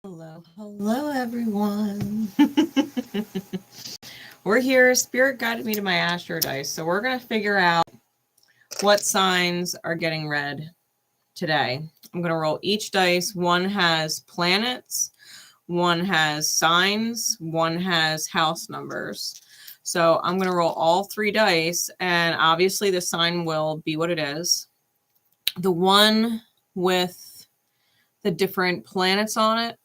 Hello everyone. We're here. Spirit guided me to my AstroDice, so we're going to figure out what signs are getting read today. I'm going to roll each dice. One has planets, one has signs, one has house numbers. So I'm going to roll all 3 dice, and obviously the sign will be what it is. The one with the different planets on it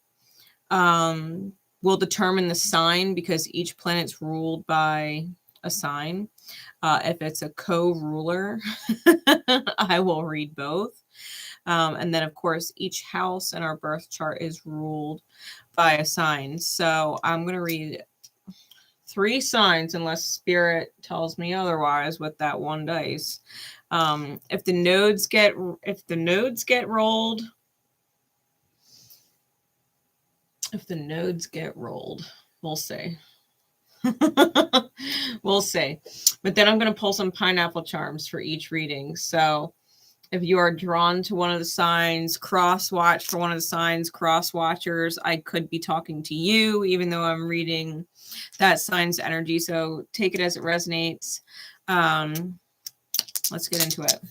will determine the sign, because each planet's ruled by a sign. If it's a co-ruler, I will read both. And then, of course, each house in our birth chart is ruled by a sign. So I'm going to read 3 signs, unless Spirit tells me otherwise with that one dice. If the nodes get rolled, we'll see. We'll see. But then I'm going to pull some pineapple charms for each reading. So if you are drawn to one of the signs, cross watch for one of the signs, cross watchers, I could be talking to you, even though I'm reading that sign's energy. So take it as it resonates. Let's get into it.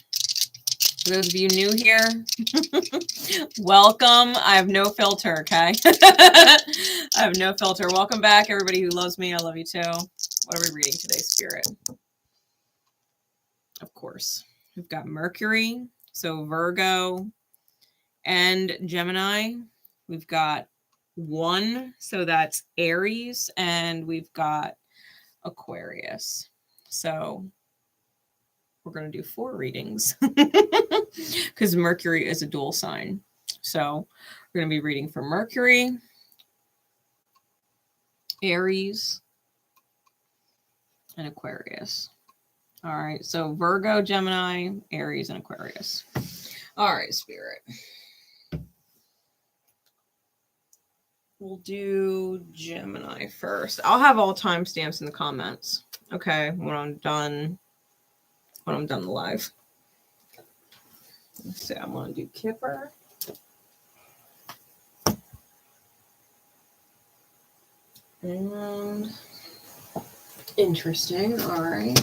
For those of you new here, welcome. I have no filter, okay? I have no filter. Welcome back, everybody who loves me. I love you too. What are we reading today, Spirit? Of course, we've got Mercury, so Virgo and Gemini. We've got 1, so that's Aries, and we've got Aquarius. So we're going to do 4 readings because Mercury is a dual sign. So we're going to be reading for Mercury, Aries, and Aquarius. All right. So Virgo, Gemini, Aries, and Aquarius. All right, Spirit. We'll do Gemini first. I'll have all timestamps in the comments. Okay. When I'm done live. Let's see, I'm going to do Kipper. And interesting. All right.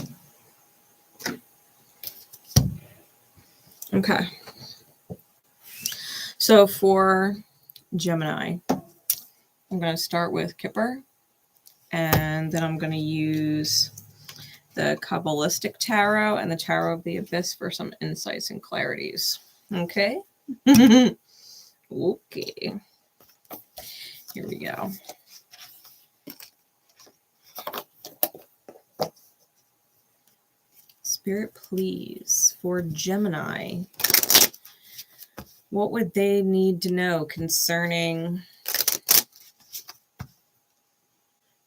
Okay. So for Gemini, I'm going to start with Kipper, and then I'm going to use the Kabbalistic Tarot and the Tarot of the Abyss for some insights and clarities. Okay? Okay. Here we go. Spirit, please, for Gemini, what would they need to know concerning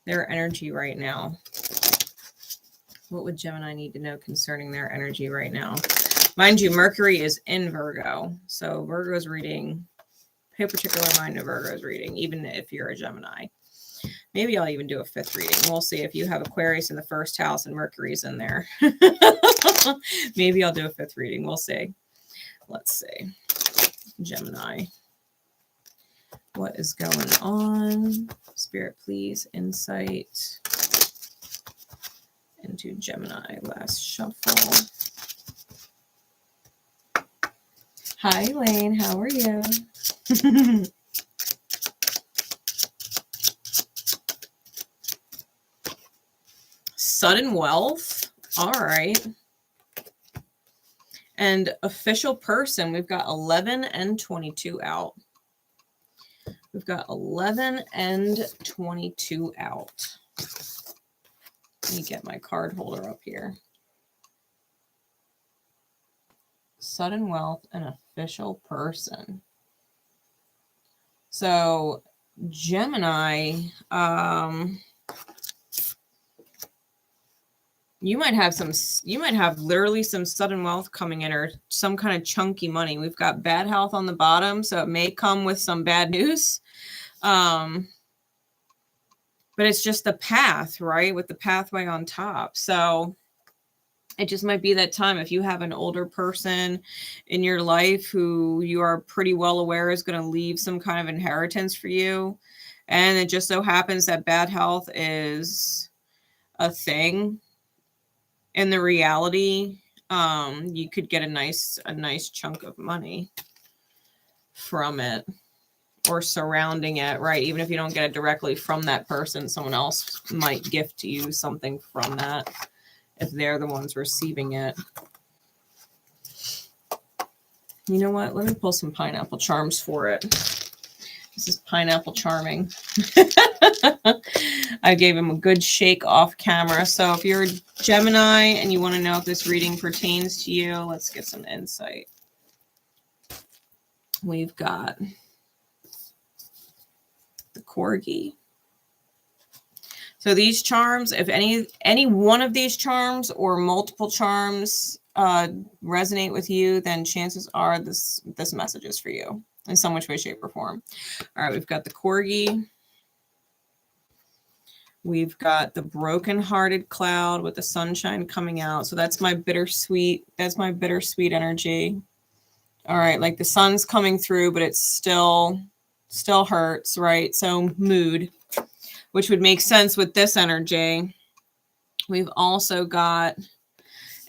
their energy right now? What would Gemini need to know concerning their energy right now? Mind you, Mercury is in Virgo. So Virgo's reading, pay particular mind to Virgo's reading, even if you're a Gemini. Maybe I'll even do a 5th reading. We'll see if you have Aquarius in the 1st house and Mercury's in there. Maybe I'll do a 5th reading. We'll see. Let's see. Gemini. What is going on? Spirit, please, insight into Gemini. Last shuffle. Hi, Elaine. How are you? Sudden wealth. All right. And official person. We've got 11 and 22 out. We've got 11 and 22 out. Let me get my card holder up here. Sudden wealth and official person. So Gemini, you might have literally some sudden wealth coming in, or some kind of chunky money. We've got bad health on the bottom, so it may come with some bad news. But it's just the path, right? With the pathway on top. So It just might be that time. If you have an older person in your life who you are pretty well aware is going to leave some kind of inheritance for you, and it just so happens that bad health is a thing in the reality, you could get a nice chunk of money from it, or surrounding it, right? Even if you don't get it directly from that person, someone else might gift you something from that if they're the ones receiving it. You know what? Let me pull some pineapple charms for it. This is pineapple charming. I gave him a good shake off camera. So if you're a Gemini and you want to know if this reading pertains to you, let's get some insight. We've got the corgi. So these charms, if any one of these charms or multiple charms resonate with you, then chances are this message is for you in some which way, shape, or form. All right, we've got the corgi. We've got the broken-hearted cloud with the sunshine coming out. So that's my bittersweet. That's my bittersweet energy. All right, like the sun's coming through, but it's still hurts, right? So mood, which would make sense with this energy. We've also got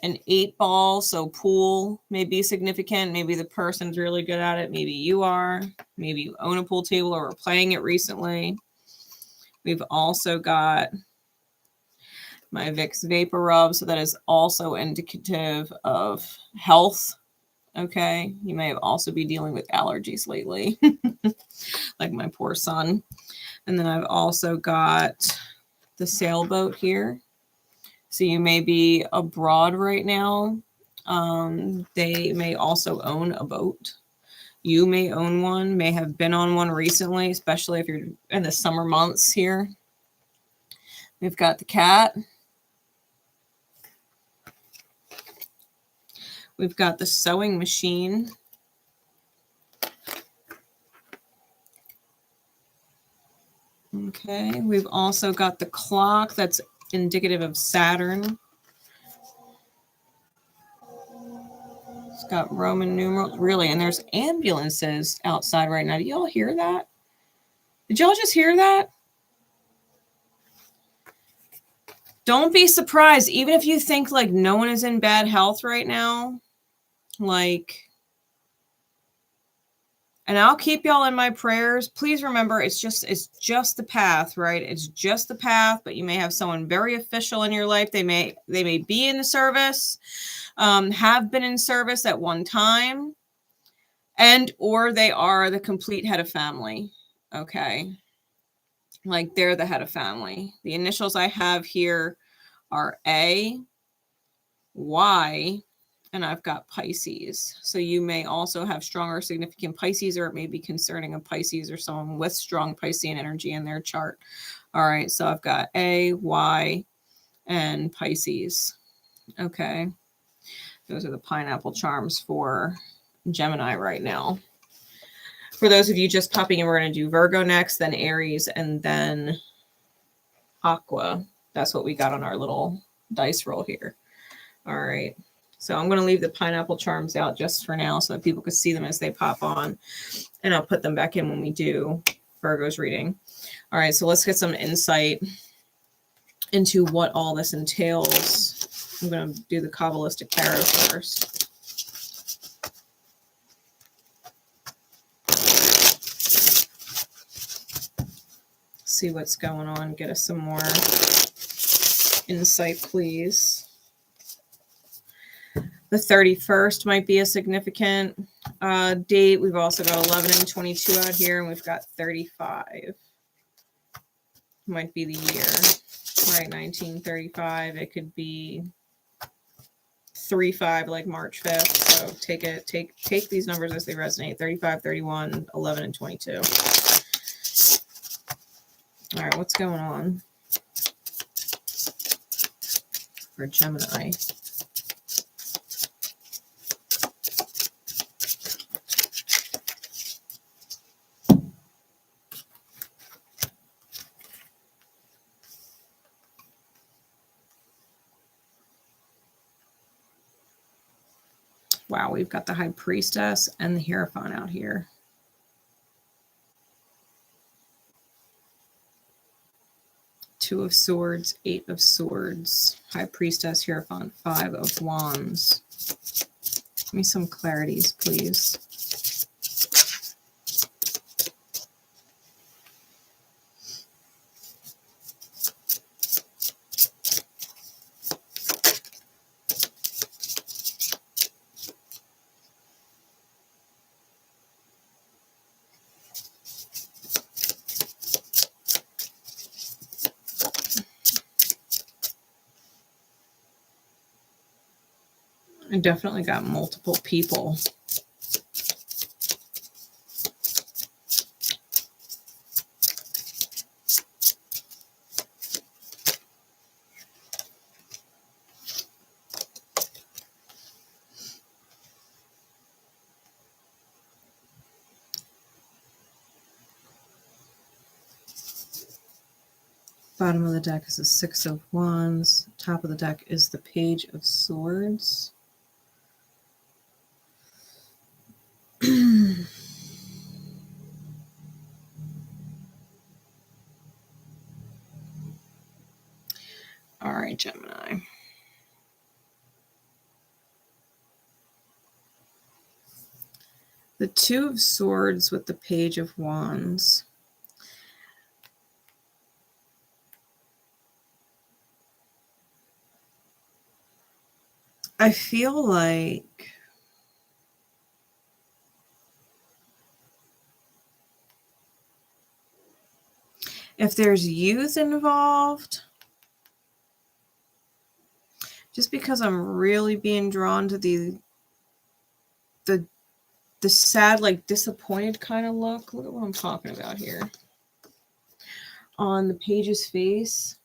an 8-ball, so pool may be significant. Maybe the person's really good at it. Maybe you are. Maybe you own a pool table or are playing it recently. We've also got my Vicks Vapor Rub, so that is also indicative of health. Okay, you may have also be dealing with allergies lately, like my poor son. And then I've also got the sailboat here. So you may be abroad right now. They may also own a boat. You may own one, may have been on one recently, especially if you're in the summer months here. We've got the cat. We've got the sewing machine. Okay, we've also got the clock that's indicative of Saturn. It's got Roman numerals, really, and there's ambulances outside right now. Do y'all hear that? Did y'all just hear that? Don't be surprised, even if you think like no one is in bad health right now, like, and I'll keep y'all in my prayers. Please remember, it's just the path, right? It's just the path, but you may have someone very official in your life. They may be in the service, have been in service at one time, and or they are the complete head of family. Okay. Like they're the head of family. The initials I have here are A, Y, and I've got Pisces. So you may also have strong or significant Pisces, or it may be concerning a Pisces or someone with strong Piscean energy in their chart. All right, so I've got A, Y, and Pisces. Okay. Those are the pineapple charms for Gemini right now. For those of you just popping in, we're going to do Virgo next, then Aries, and then Aqua. That's what we got on our little dice roll here. All right. So I'm going to leave the pineapple charms out just for now so that people can see them as they pop on. And I'll put them back in when we do Virgo's reading. All right. So let's get some insight into what all this entails. I'm going to do the Kabbalistic Tarot first. See what's going on. Get us some more insight, please. The 31st might be a significant date. We've also got 11 and 22 out here, and we've got 35. Might be the year, right? 1935. It could be 35, like March 5th. So take these numbers as they resonate. 35, 31, 11, and 22. All right, what's going on for Gemini? Wow, we've got the High Priestess and the Hierophant out here. Two of Swords, Eight of Swords, High Priestess, Hierophant, Five of Wands. Give me some clarities, please. I definitely got multiple people. Bottom of the deck is the Six of Wands. Top of the deck is the Page of Swords. All right, Gemini. The Two of Swords with the Page of Wands. I feel like if there's youth involved, just because I'm really being drawn to the sad, like disappointed kind of look. Look at what I'm talking about here. On the page's face,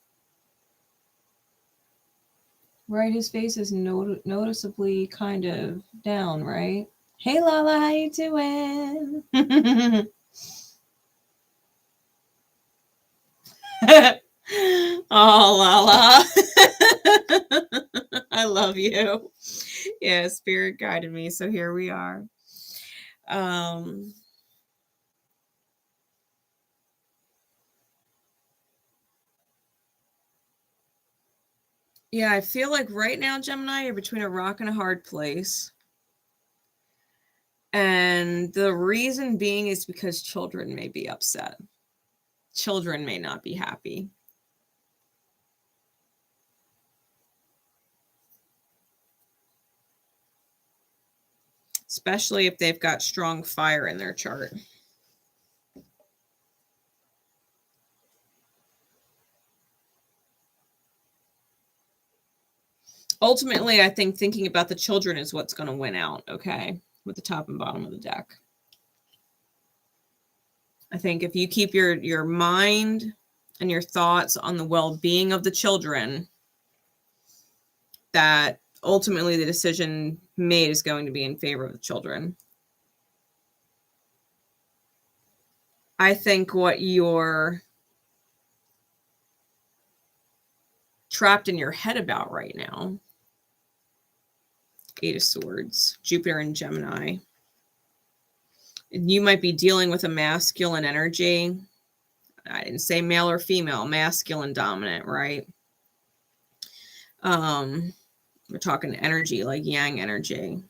right? His face is noticeably kind of down, right? Hey, Lala, how you doing? Oh, Lala. I love you. Yeah, spirit guided me, so here we are. Yeah, I feel like right now, Gemini, you're between a rock and a hard place. And the reason being is because children may be upset. Children may not be happy. Especially if they've got strong fire in their chart. Ultimately, I think thinking about the children is what's going to win out, okay, with the top and bottom of the deck. I think if you keep your mind and your thoughts on the well-being of the children, that ultimately the decision made is going to be in favor of the children. I think what you're trapped in your head about right now, Eight of Swords, Jupiter and Gemini, you might be dealing with a masculine energy. I didn't say male or female, masculine dominant, right? We're talking energy, like yang energy.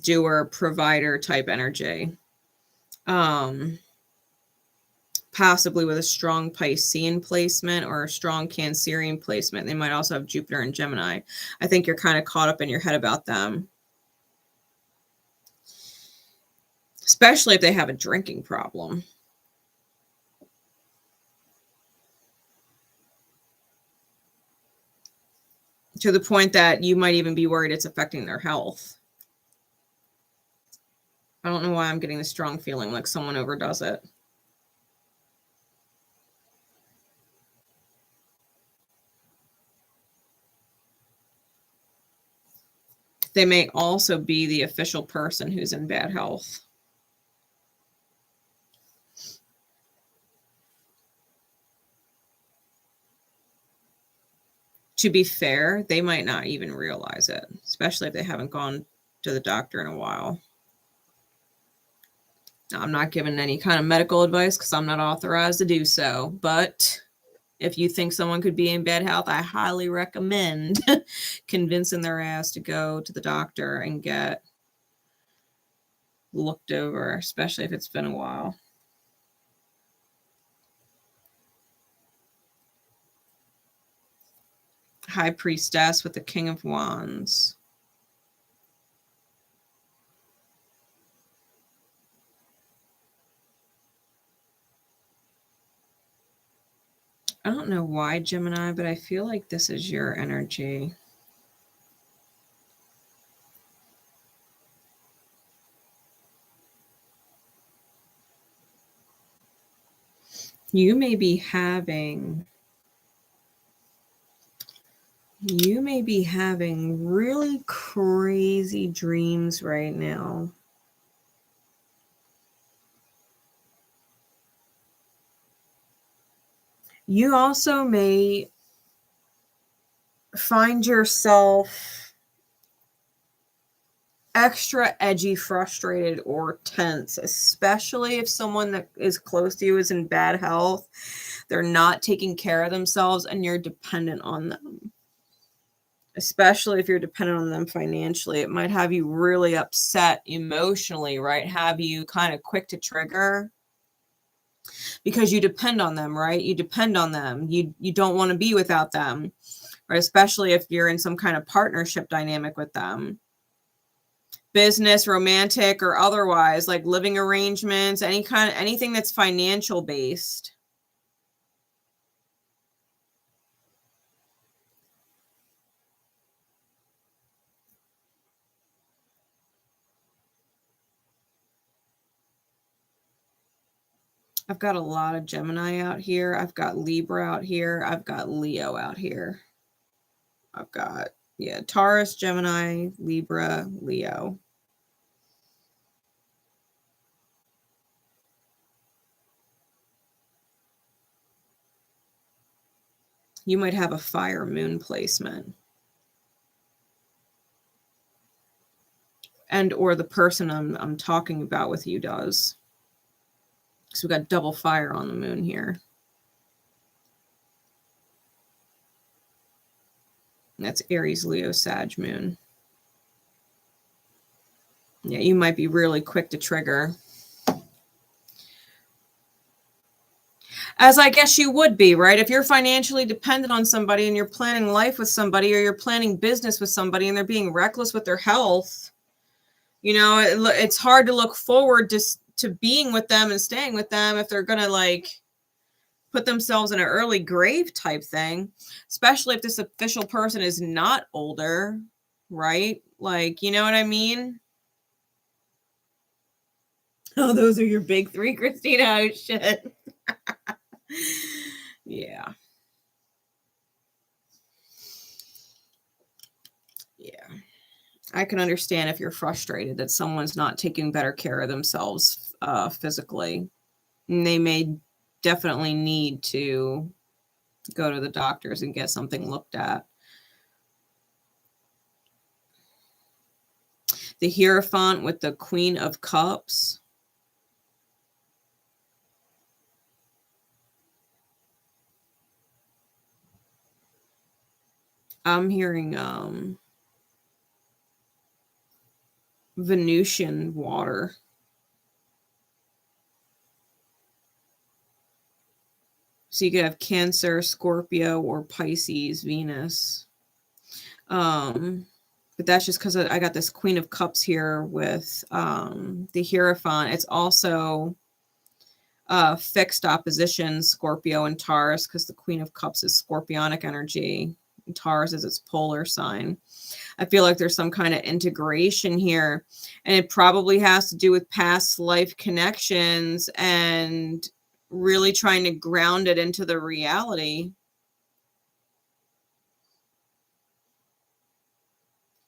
Doer, provider type energy. Possibly with a strong Piscean placement or a strong Cancerian placement. They might also have Jupiter and Gemini. I think you're kind of caught up in your head about them. Especially if they have a drinking problem. To the point that you might even be worried it's affecting their health. I don't know why I'm getting the strong feeling like someone overdoes it. They may also be the official person who's in bad health. To be fair, they might not even realize it, especially if they haven't gone to the doctor in a while. Now, I'm not giving any kind of medical advice because I'm not authorized to do so. But if you think someone could be in bad health, I highly recommend convincing their ass to go to the doctor and get looked over, especially if it's been a while. High Priestess with the King of Wands. I don't know why, Gemini, but I feel like this is your energy. You may be having really crazy dreams right now. You also may find yourself extra edgy, frustrated, or tense, especially if someone that is close to you is in bad health. They're not taking care of themselves and you're dependent on them. Especially if you're dependent on them financially, it might have you really upset emotionally, right? Have you kind of quick to trigger because you depend on them, right? You depend on them. You don't want to be without them, right? Especially if you're in some kind of partnership dynamic with them. Business, romantic, or otherwise, like living arrangements, anything that's financial based. I've got a lot of Gemini out here. I've got Libra out here. I've got Leo out here. I've got, yeah, Taurus, Gemini, Libra, Leo. You might have a fire moon placement. And or the person I'm talking about with you does. So we got double fire on the moon here. That's Aries, Leo, Sag moon. Yeah, you might be really quick to trigger. As I guess you would be, right? If you're financially dependent on somebody and you're planning life with somebody or you're planning business with somebody and they're being reckless with their health, you know, it's hard to look forward to being with them and staying with them if they're going to like put themselves in an early grave type thing, especially if this official person is not older, right? Like, you know what I mean? Oh, those are your big three, Christina. Oh, shit. Yeah. Yeah. I can understand if you're frustrated that someone's not taking better care of themselves physically. And they may definitely need to go to the doctors and get something looked at. The Hierophant with the Queen of Cups. I'm hearing Venusian water. So you could have Cancer, Scorpio, or Pisces, Venus. But that's just because I got this Queen of Cups here with the Hierophant. It's also fixed opposition, Scorpio and Taurus, because the Queen of Cups is Scorpionic energy. And Taurus is its polar sign. I feel like there's some kind of integration here, and it probably has to do with past life connections and really trying to ground it into the reality.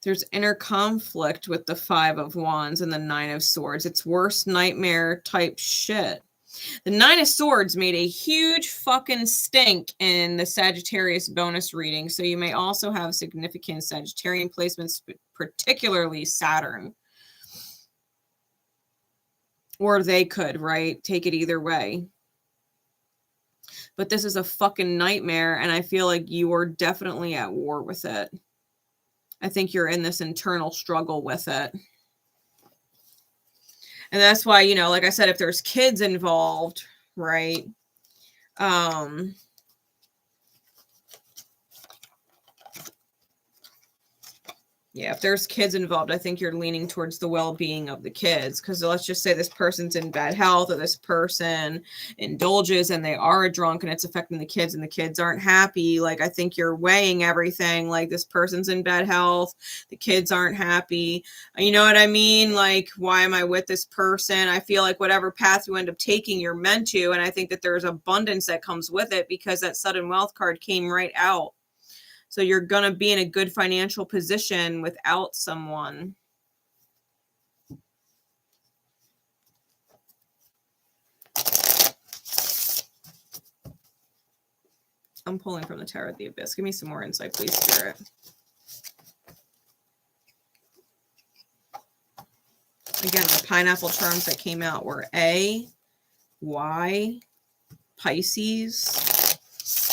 There's inner conflict with the Five of Wands and the Nine of Swords. It's worst nightmare type shit. The Nine of Swords made a huge fucking stink in the Sagittarius bonus reading. So you may also have significant Sagittarian placements, particularly Saturn. Or they could, right? Take it either way. But this is a fucking nightmare, and I feel like you are definitely at war with it. I think you're in this internal struggle with it. And that's why, you know, like I said, if there's kids involved, right? Yeah, if there's kids involved, I think you're leaning towards the well-being of the kids. Because let's just say this person's in bad health, or this person indulges and they are a drunk and it's affecting the kids and the kids aren't happy. Like, I think you're weighing everything. Like, this person's in bad health, the kids aren't happy. You know what I mean? Like, why am I with this person? I feel like whatever path you end up taking, you're meant to. And I think that there's abundance that comes with it, because that sudden wealth card came right out. So you're going to be in a good financial position without someone. I'm pulling from the Tarot of the Abyss. Give me some more insight, please, Spirit. Again, the pineapple charms that came out were A, Y, Pisces,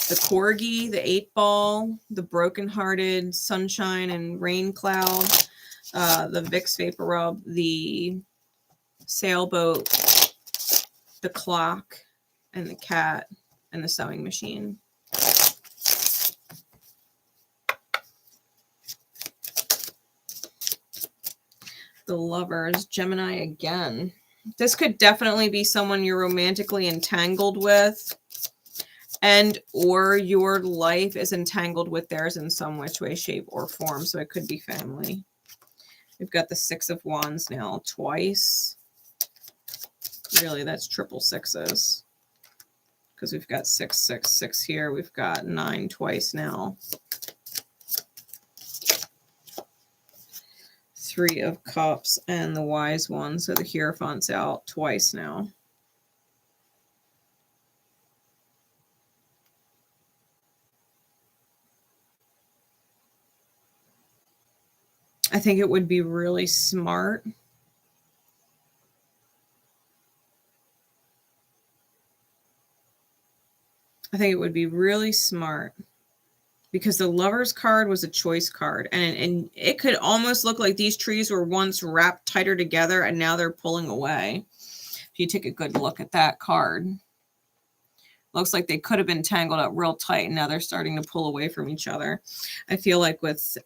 the Corgi, the 8-ball, the brokenhearted, sunshine and rain cloud, the Vicks Vapor Rub, the sailboat, the clock, and the cat, and the sewing machine. The Lovers, Gemini again. This could definitely be someone you're romantically entangled with, and or your life is entangled with theirs in some which way, shape, or form. So it could be family. We've got the Six of Wands now twice. Really, that's triple sixes, because we've got 6, 6, 6 here. We've got 9 twice now. 3 of Cups and the Wise One. So the Hierophant's out twice now. I think it would be really smart because the Lover's card was a choice card, and it could almost look like these trees were once wrapped tighter together and now they're pulling away. If you take a good look at that card, looks like they could have been tangled up real tight and now they're starting to pull away from each other. I feel like with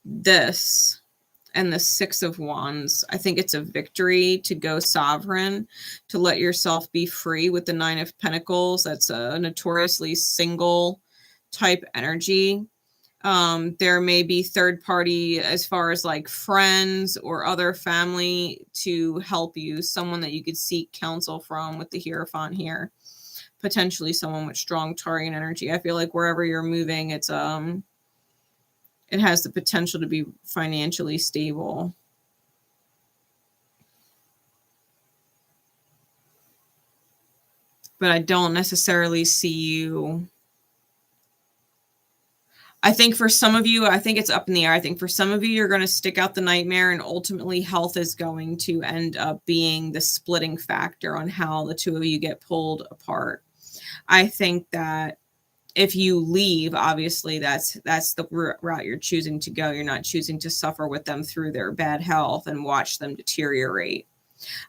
this and the Six of Wands, I think it's a victory to go sovereign, to let yourself be free. With the Nine of Pentacles, that's a notoriously single type energy. There may be third party as far as like friends or other family to help you, someone that you could seek counsel from with the Hierophant here. Potentially someone with strong Taurian energy. I feel like wherever you're moving, it has the potential to be financially stable. But I don't necessarily see you. I think for some of you, I think it's up in the air. I think for some of you, you're going to stick out the nightmare, and ultimately health is going to end up being the splitting factor on how the two of you get pulled apart. I think that if you leave, obviously that's the route you're choosing to go. You're not choosing to suffer with them through their bad health and watch them deteriorate.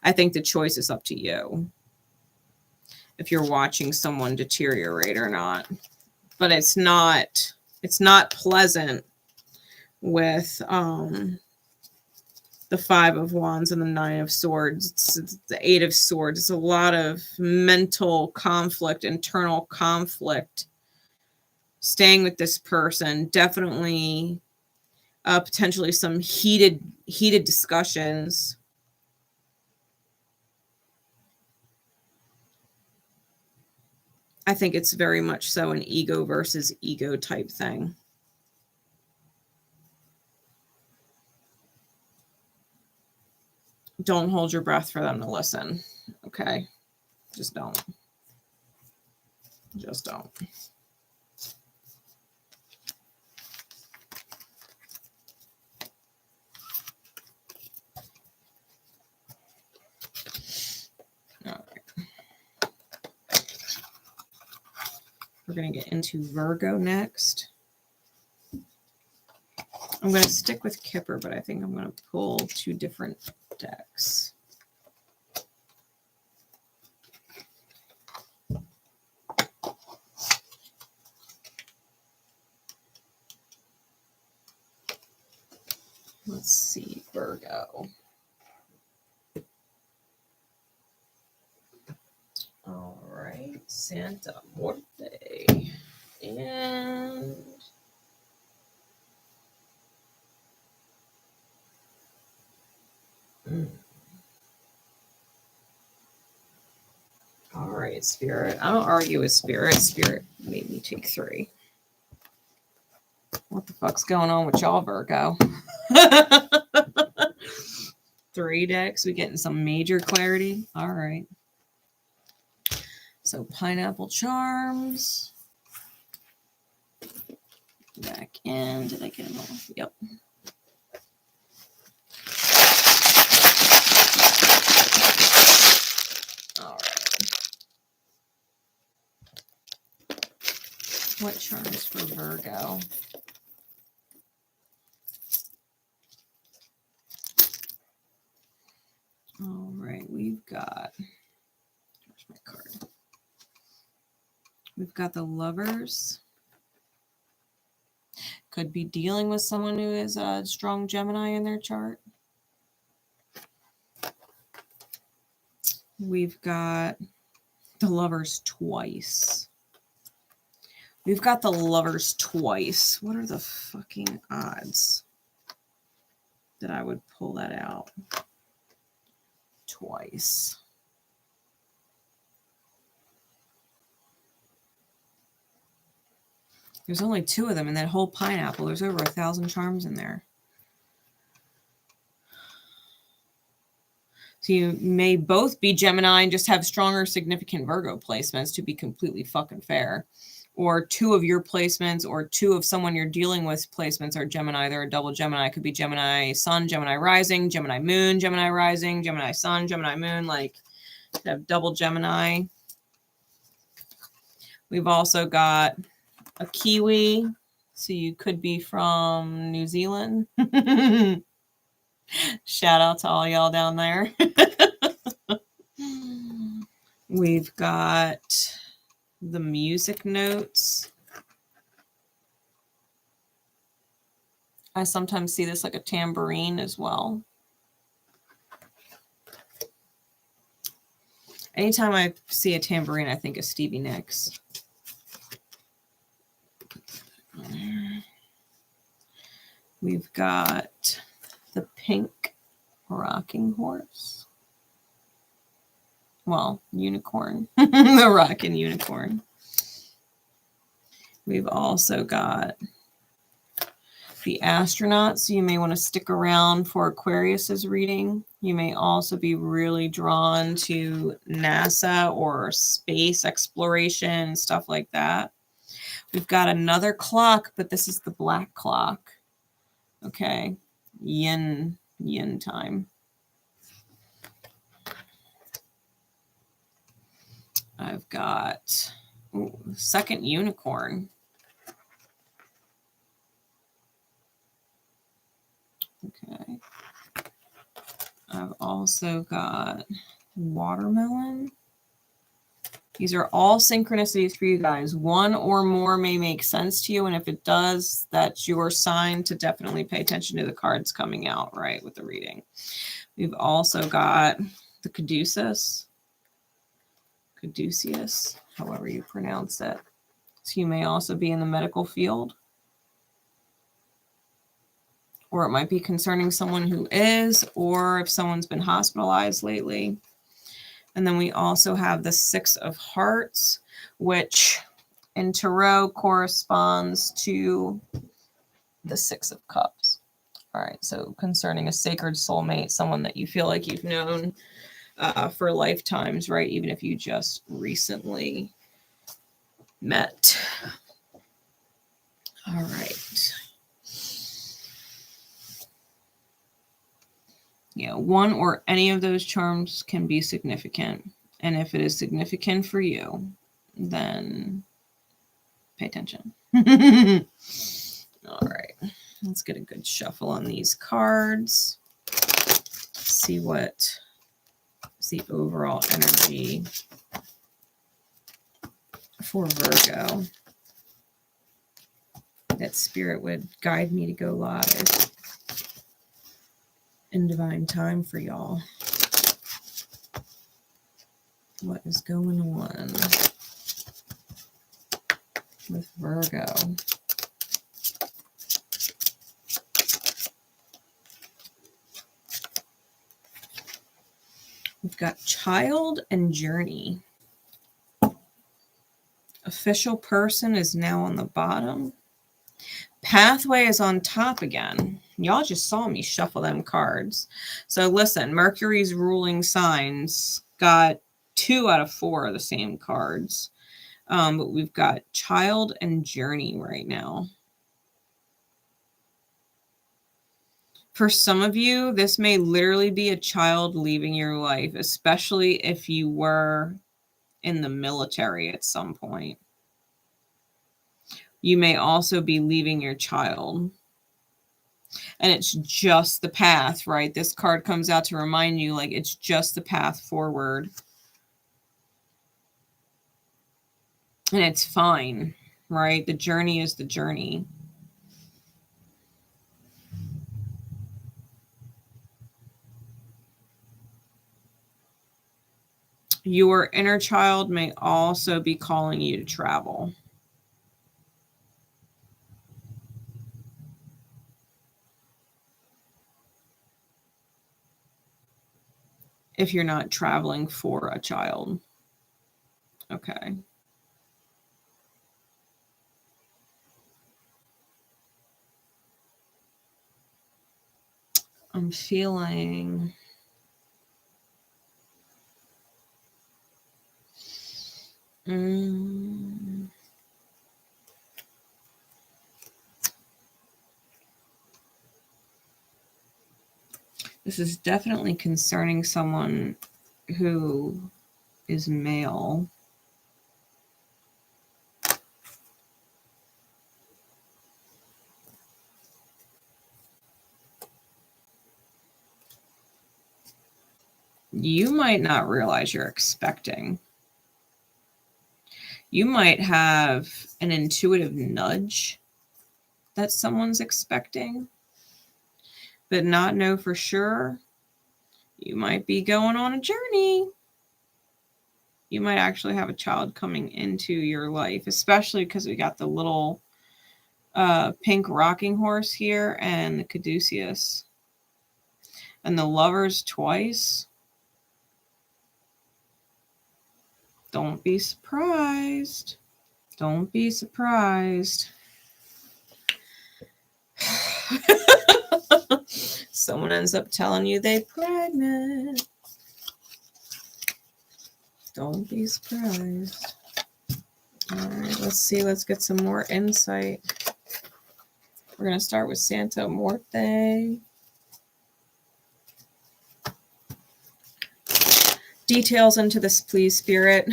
I think the choice is up to you if you're watching someone deteriorate or not. But it's not pleasant with the Five of Wands and the Nine of Swords. It's the Eight of Swords. It's a lot of mental conflict, internal conflict. Staying with this person, definitely potentially some heated discussions. I think it's very much so an ego versus ego type thing. Don't hold your breath for them to listen. Okay. Just don't. Just don't. All right. We're going to get into Virgo next. I'm going to stick with Kipper, but I think I'm going to pull 2 different decks. Let's see, Virgo. All right, Santa Muerte. And all right, Spirit. I don't argue with Spirit. Spirit made me take 3. What the fuck's going on with y'all, Virgo? 3 decks. We getting some major clarity. All right. So Pineapple Charms. Back in. Did I get them all? Yep. All right. What charms for Virgo? All right, we've got, where's my card? We've got the Lovers. Could be dealing with someone who is a strong Gemini in their chart. We've got the Lovers twice. We've got the Lovers twice. What are the fucking odds that I would pull that out twice? There's only 2 of them in that whole pineapple. There's over 1,000 charms in there. So you may both be Gemini and just have stronger significant Virgo placements, to be completely fucking fair. Or 2 of your placements or 2 of someone you're dealing with placements are Gemini. They're a double Gemini. It could be Gemini Sun, Gemini Rising, Gemini Moon, Gemini Rising, Gemini Sun, Gemini Moon. Like, you have double Gemini. We've also got a Kiwi. So you could be from New Zealand. Shout out to all y'all down there. We've got the music notes. I sometimes see this like a tambourine as well. Anytime I see a tambourine, I think of Stevie Nicks. We've got the pink rocking horse. Well, unicorn. The rocking unicorn. We've also got the astronaut, so you may want to stick around for Aquarius's reading. You may also be really drawn to NASA or space exploration, stuff like that. We've got another clock, but this is the black clock. Okay, yin time. I've got second unicorn. Okay. I've also got watermelon. These are all synchronicities for you guys. 1 or more may make sense to you, and if it does, that's your sign to definitely pay attention to the cards coming out, right, with the reading. We've also got the caduceus, however you pronounce it. So you may also be in the medical field, or it might be concerning someone who is, or if someone's been hospitalized lately. And then we also have the 6 of Hearts, which in Tarot corresponds to the 6 of Cups. All right, so concerning a sacred soulmate, someone that you feel like you've known for lifetimes, right? Even if you just recently met. All right. Yeah, one or any of those charms can be significant. And if it is significant for you, then pay attention. All right. Let's get a good shuffle on these cards. See what is the overall energy for Virgo that Spirit would guide me to go live in divine time for y'all. What is going on with Virgo? We've got child and journey. Official person is now on the bottom. Pathway is on top again. Y'all just saw me shuffle them cards. So listen, Mercury's ruling signs got 2 out of 4 of the same cards. But we've got child and journey right now. For some of you, this may literally be a child leaving your life, especially if you were in the military at some point. You may also be leaving your child. And it's just the path, right? This card comes out to remind you, like, it's just the path forward. And it's fine, right? The journey is the journey. Your inner child may also be calling you to travel. If you're not traveling for a child. Okay. I'm feeling... This is definitely concerning someone who is male. You might not realize you're expecting. You might have an intuitive nudge that someone's expecting, but not know for sure. You might be going on a journey. You might actually have a child coming into your life, especially because we got the little pink rocking horse here and the caduceus. And the lovers twice. Don't be surprised. Don't be surprised. Someone ends up telling you they're pregnant. Don't be surprised. All right, let's see. Let's get some more insight. We're going to start with Santa Muerte. Details into this, please, Spirit.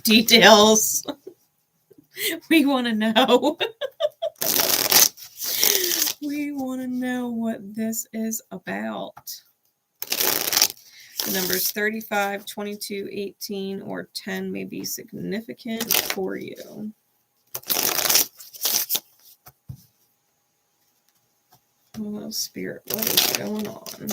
Details. We want to know. We want to know what this is about. The numbers 35, 22, 18, or 10 may be significant for you. Oh, Spirit, what is going on?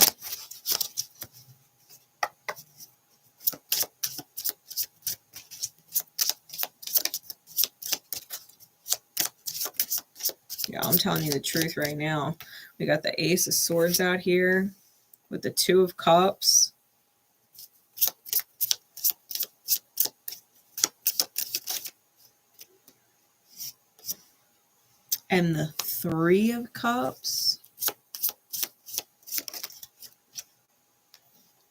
Yeah, I'm telling you the truth right now. We got the Ace of Swords out here with the Two of Cups. And the Three of Cups.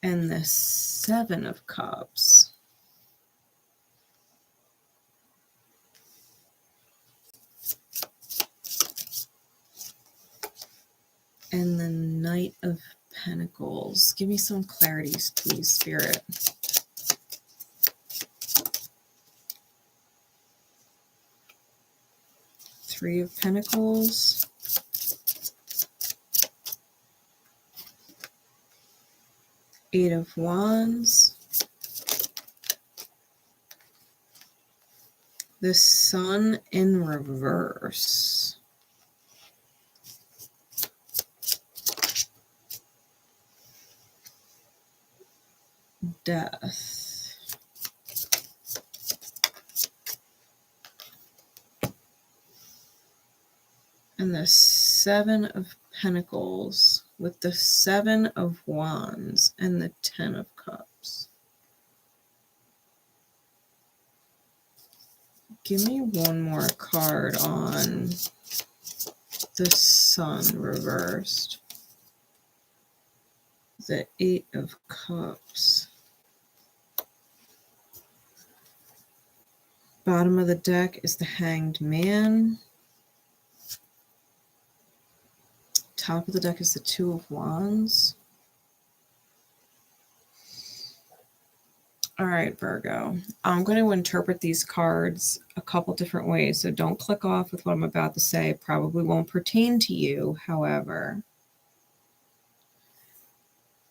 and the Seven of Cups. And the Knight of Pentacles. Give me some clarities, please, Spirit. Three of Pentacles. Eight of Wands. The Sun in reverse. Death. And the Seven of Pentacles with the Seven of Wands and the Ten of Cups. Give me one more card on the Sun reversed. The Eight of Cups. Bottom of the deck is the Hanged Man. Top of the deck is the Two of Wands. All right, Virgo. I'm going to interpret these cards a couple different ways, so don't click off with what I'm about to say. It probably won't pertain to you, however.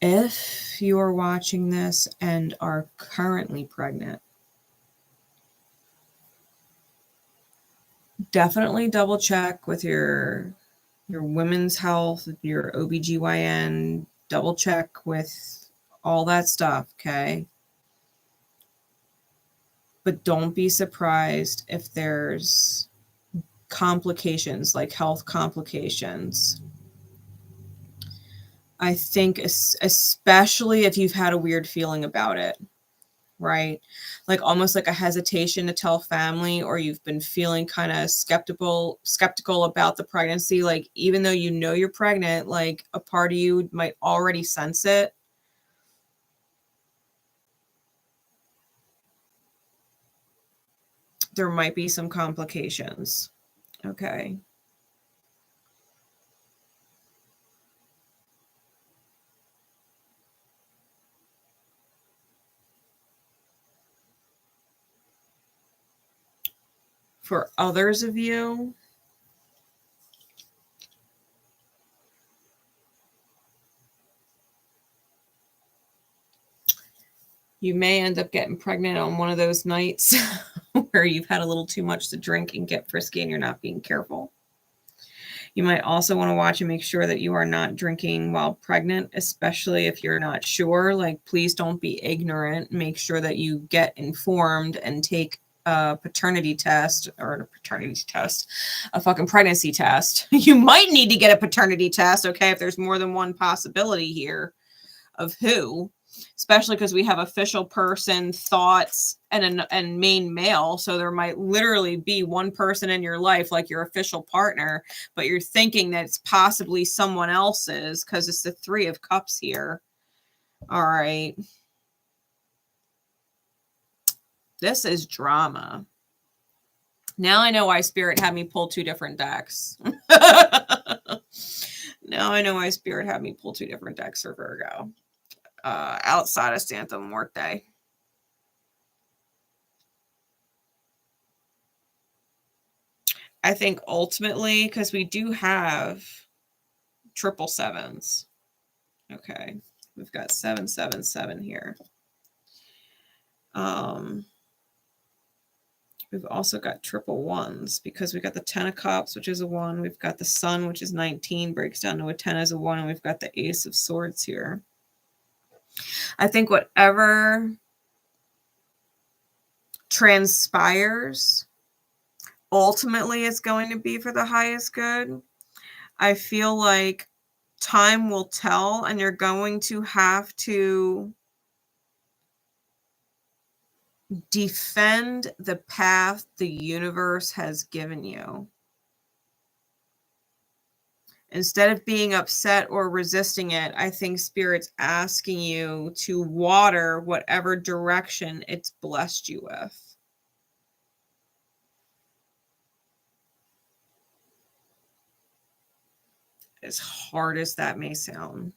If you are watching this and are currently pregnant, definitely double check with your women's health, your OBGYN, double check with all that stuff, okay? But don't be surprised if there's complications, like health complications. I think especially if you've had a weird feeling about it, right? Like almost like a hesitation to tell family, or you've been feeling kind of skeptical about the pregnancy. Like even though you know you're pregnant, like a part of you might already sense it. There might be some complications. Okay. For others of you, you may end up getting pregnant on one of those nights where you've had a little too much to drink and get frisky and you're not being careful. You might also want to watch and make sure that you are not drinking while pregnant, especially if you're not sure. Like, please don't be ignorant. Make sure that you get informed and take a paternity test, or a fucking pregnancy test. You might need to get a paternity test, okay, if there's more than one possibility here of who. Especially because we have official person, thoughts, and main male. So there might literally be one person in your life, like your official partner, but you're thinking that it's possibly someone else's because it's the Three of Cups here. All right. This is drama. Now I know why Spirit had me pull two different decks. Now I know why Spirit had me pull two different decks for Virgo. Outside of Santa Muerte. I think ultimately, because we do have triple sevens. Okay. We've got 777 here. We've also got triple ones because we got the 10 of Cups, which is a 1. We've got the Sun, which is 19, breaks down to a 10 as a 1. And we've got the Ace of Swords here. I think whatever transpires, ultimately it's going to be for the highest good. I feel like time will tell, and you're going to have to defend the path the universe has given you. Instead of being upset or resisting it, I think Spirit's asking you to water whatever direction it's blessed you with. As hard as that may sound.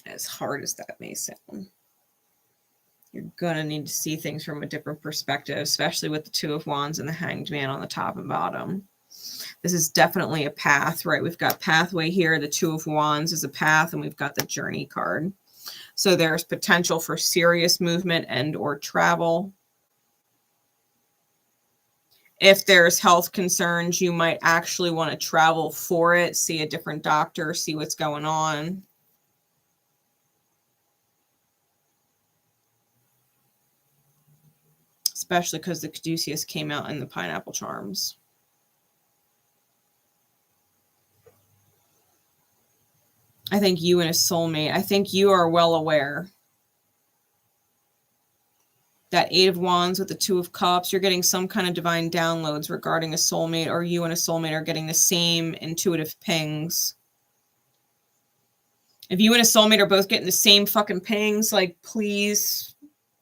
As hard as that may sound. You're going to need to see things from a different perspective, especially with the Two of Wands and the Hanged Man on the top and bottom. This is definitely a path, right? We've got pathway here. The Two of Wands is a path, and we've got the Journey card. So there's potential for serious movement and or travel. If there's health concerns, you might actually want to travel for it, see a different doctor, see what's going on. Especially because the Caduceus came out in the Pineapple Charms. I think you and a soulmate, I think you are well aware that Eight of Wands with the Two of Cups, you're getting some kind of divine downloads regarding a soulmate, or you and a soulmate are getting the same intuitive pings. If you and a soulmate are both getting the same fucking pings, like, please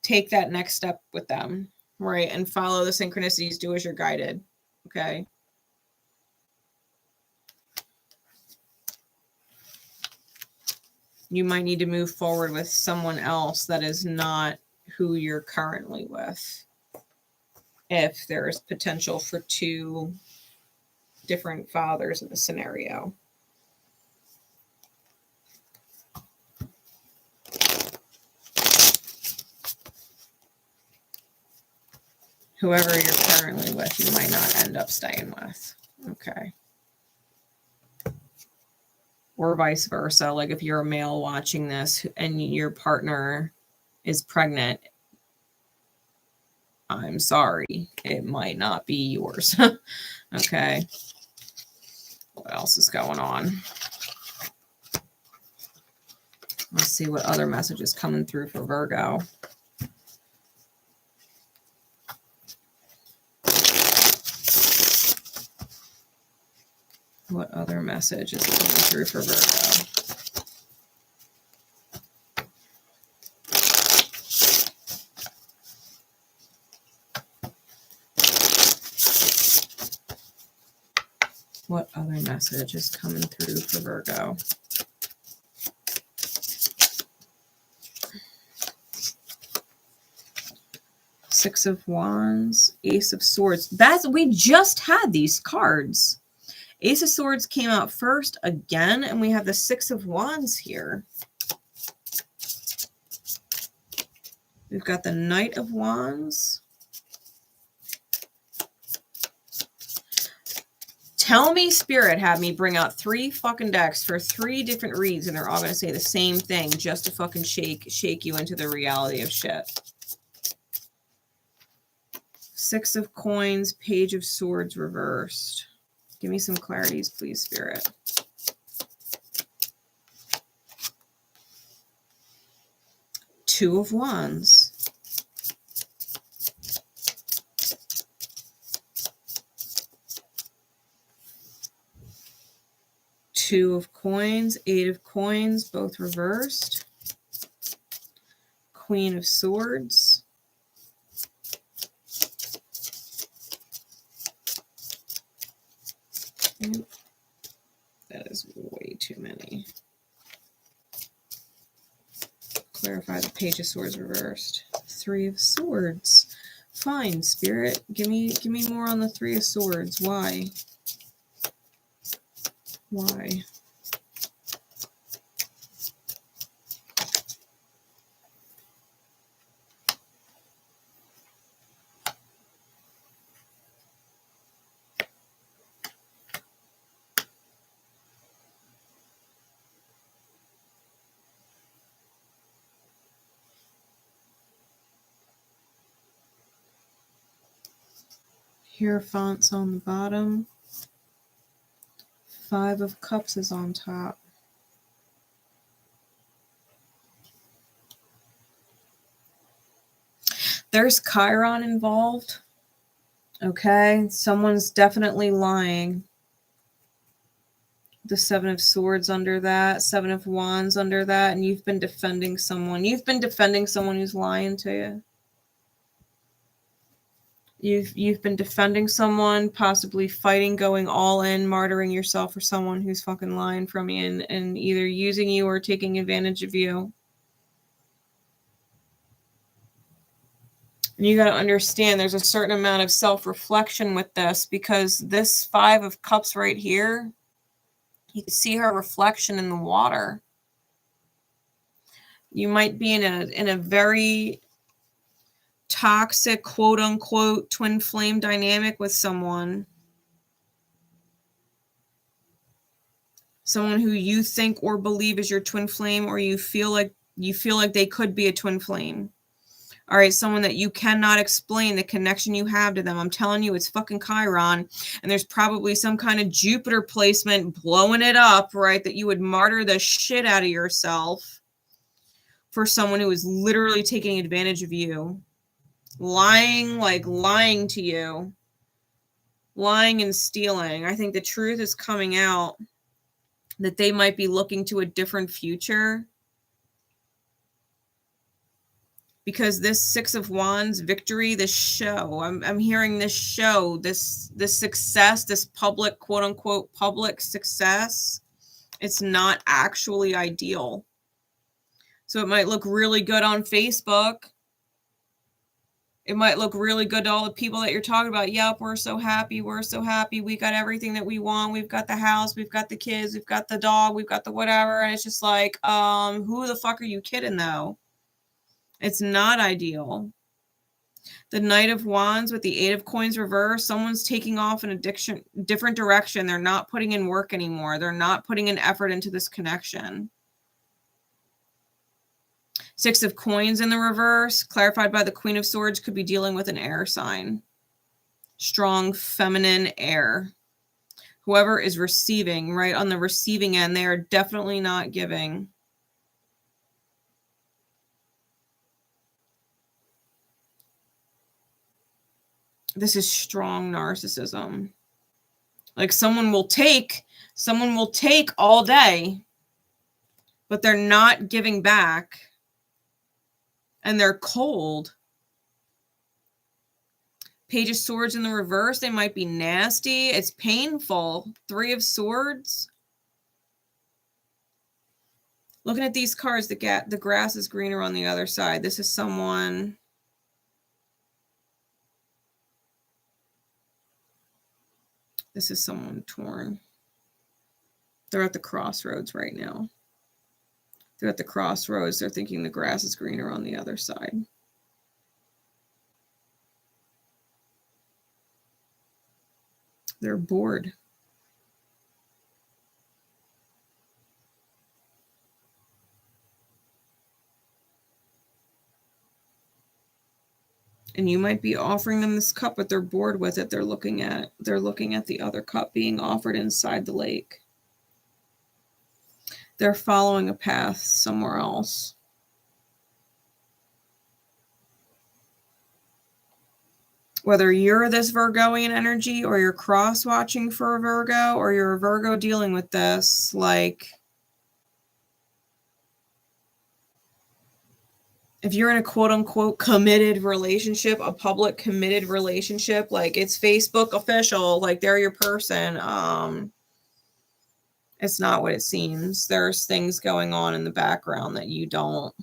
take that next step with them, right? And follow the synchronicities, do as you're guided, okay? You might need to move forward with someone else that is not who you're currently with, if there is potential for two different fathers in the scenario. Whoever you're currently with, you might not end up staying with. Okay. Or vice versa. Like if you're a male watching this and your partner is pregnant, I'm sorry, it might not be yours. Okay. What else is going on? Let's see what other message is coming through for Virgo. What other message is coming through for Virgo? What other message is coming through for Virgo? Six of Wands, Ace of Swords. We just had these cards. Ace of Swords came out first again, and we have the Six of Wands here. We've got the Knight of Wands. Tell me Spirit had me bring out 3 fucking decks for 3 different reads, and they're all going to say the same thing just to fucking shake you into the reality of shit. Six of Coins, Page of Swords reversed. Give me some clarities, please, Spirit. Two of Wands. Two of Coins, Eight of Coins, both reversed. Queen of Swords. That is way too many. Clarify the Page of Swords reversed. Three of Swords. Fine, Spirit. Give me more on the Three of Swords. Why? Why? Hierophant's on the bottom. Five of Cups is on top. There's Chiron involved. Okay, someone's definitely lying. The Seven of Swords under that, Seven of Wands under that, and you've been defending someone. You've been defending someone who's lying to you. You've been defending someone, possibly fighting, going all in, martyring yourself for someone who's fucking lying from you and either using you or taking advantage of you. And you got to understand there's a certain amount of self-reflection with this, because this Five of Cups right here, you can see her reflection in the water. You might be in a very toxic, quote unquote, twin flame dynamic with someone. Someone who you think or believe is your twin flame, or you feel like they could be a twin flame. All right, someone that you cannot explain the connection you have to them. I'm telling you, it's fucking Chiron, and there's probably some kind of Jupiter placement blowing it up, right? That you would martyr the shit out of yourself for someone who is literally taking advantage of you. Lying to you. Lying and stealing. I think the truth is coming out that they might be looking to a different future. Because this Six of Wands victory, this show, I'm hearing this show, this success, this public, quote unquote, public success, it's not actually ideal. So it might look really good on Facebook. It might look really good to all the people that you're talking about. Yep, we're so happy. We're so happy. We got everything that we want. We've got the house. We've got the kids. We've got the dog. We've got the whatever. And it's just like, who the fuck are you kidding though? It's not ideal. The Knight of Wands with the Eight of Coins reverse, someone's taking off in a different direction. They're not putting in work anymore. They're not putting an effort into this connection. Six of Coins in the reverse, clarified by the Queen of Swords, could be dealing with an air sign. Strong feminine air. Whoever is receiving, right, on the receiving end, they are definitely not giving. This is strong narcissism. Like someone will take all day, but they're not giving back. And they're cold. Page of Swords in the reverse, they might be nasty. It's painful. Three of Swords. Looking at these cards, the grass is greener on the other side. This is someone... This is someone torn. They're at the crossroads right now. They're at the crossroads. They're thinking the grass is greener on the other side. They're bored. And you might be offering them this cup, but they're bored with it. They're looking at the other cup being offered inside the lake. They're following a path somewhere else. Whether you're this Virgoian energy or you're cross-watching for a Virgo or you're a Virgo dealing with this, like... If you're in a quote-unquote committed relationship, a public committed relationship, like it's Facebook official, like they're your person, it's not what it seems. There's things going on in the background that you don't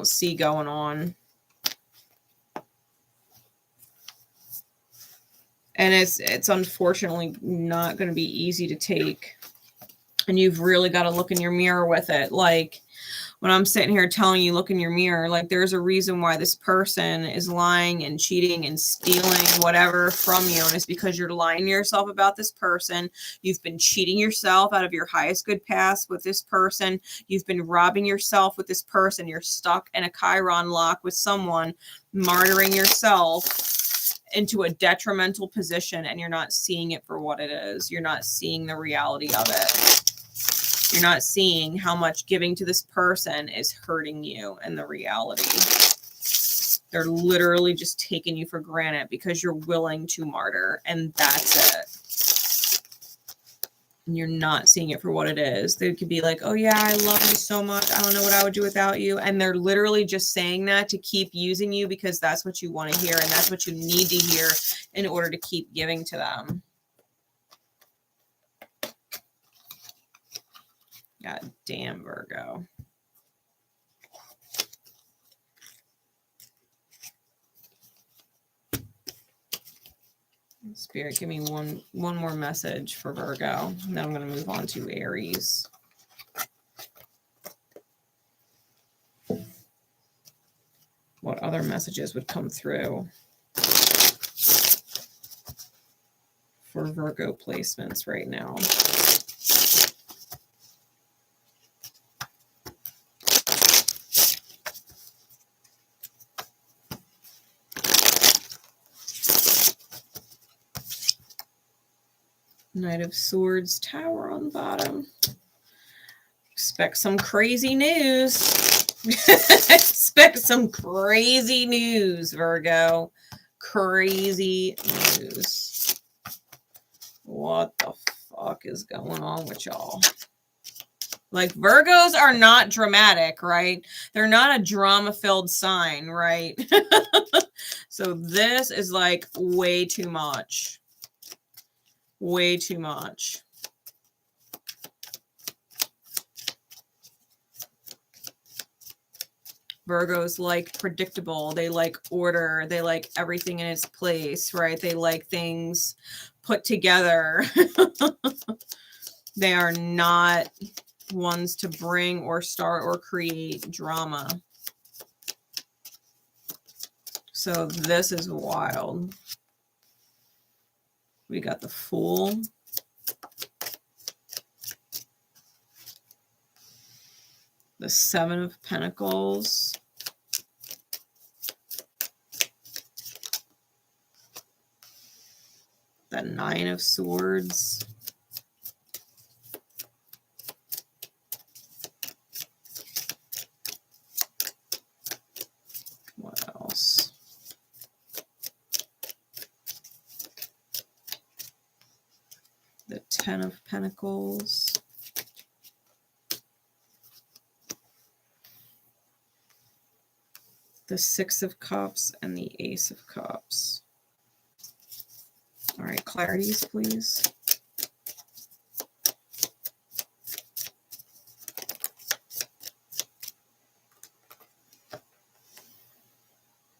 see going on. And it's unfortunately not going to be easy to take. And you've really got to look in your mirror with it. Like, when I'm sitting here telling you, look in your mirror, like there's a reason why this person is lying and cheating and stealing whatever from you. And it's because you're lying to yourself about this person. You've been cheating yourself out of your highest good past with this person. You've been robbing yourself with this person. You're stuck in a Chiron lock with someone, martyring yourself into a detrimental position, and you're not seeing it for what it is. You're not seeing the reality of it. You're not seeing how much giving to this person is hurting you and the reality. They're literally just taking you for granted because you're willing to martyr, and that's it. And you're not seeing it for what it is. They could be like, oh yeah, I love you so much. I don't know what I would do without you. And they're literally just saying that to keep using you because that's what you want to hear and that's what you need to hear in order to keep giving to them. God damn, Virgo. Spirit, give me one more message for Virgo. And then I'm going to move on to Aries. What other messages would come through for Virgo placements right now? Knight of Swords, Tower on the bottom. Expect some crazy news. Expect some crazy news, Virgo. Crazy news. What the fuck is going on with y'all? Like, Virgos are not dramatic, right? They're not a drama-filled sign, right? So this is like way too much. Way too much. Virgos like predictable. They like order. They like everything in its place, right? They like things put together. They are not ones to bring or start or create drama. So this is wild. We got the Fool. The Seven of Pentacles. The Nine of Swords. What else? The Ten of Pentacles. The Six of Cups and the Ace of Cups. All right, clarities, please.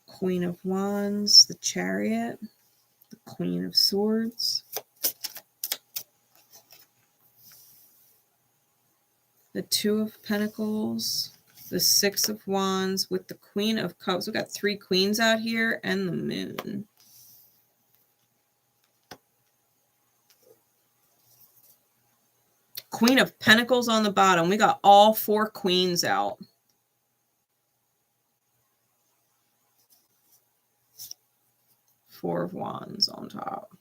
Queen of Wands, the Chariot, the Queen of Swords, the Two of Pentacles, the Six of Wands with the Queen of Cups. We've got three queens out here and the Moon. Queen of Pentacles on the bottom. We got all four queens out. Four of Wands on top.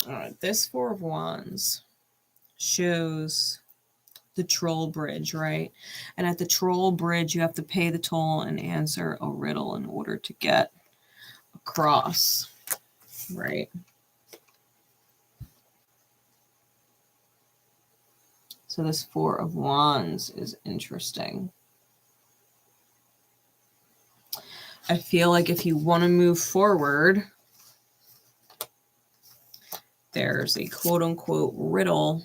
All right, this Four of Wands shows the troll bridge, right? And at the troll bridge, you have to pay the toll and answer a riddle in order to get across, right? So this Four of Wands is interesting. I feel like if you want to move forward, there's a quote-unquote riddle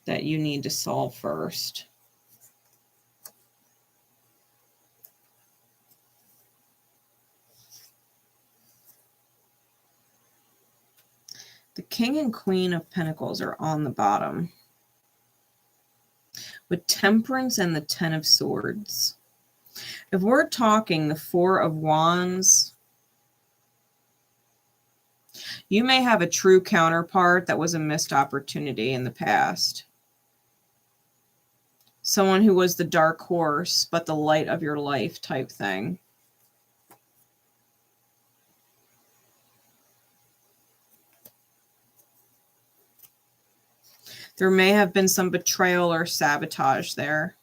that you need to solve first. The King and Queen of Pentacles are on the bottom, with Temperance and the Ten of Swords. If we're talking the Four of Wands, You may have a true counterpart that was a missed opportunity in the past. Someone who was the dark horse, but the light of your life type thing. There may have been some betrayal or sabotage there.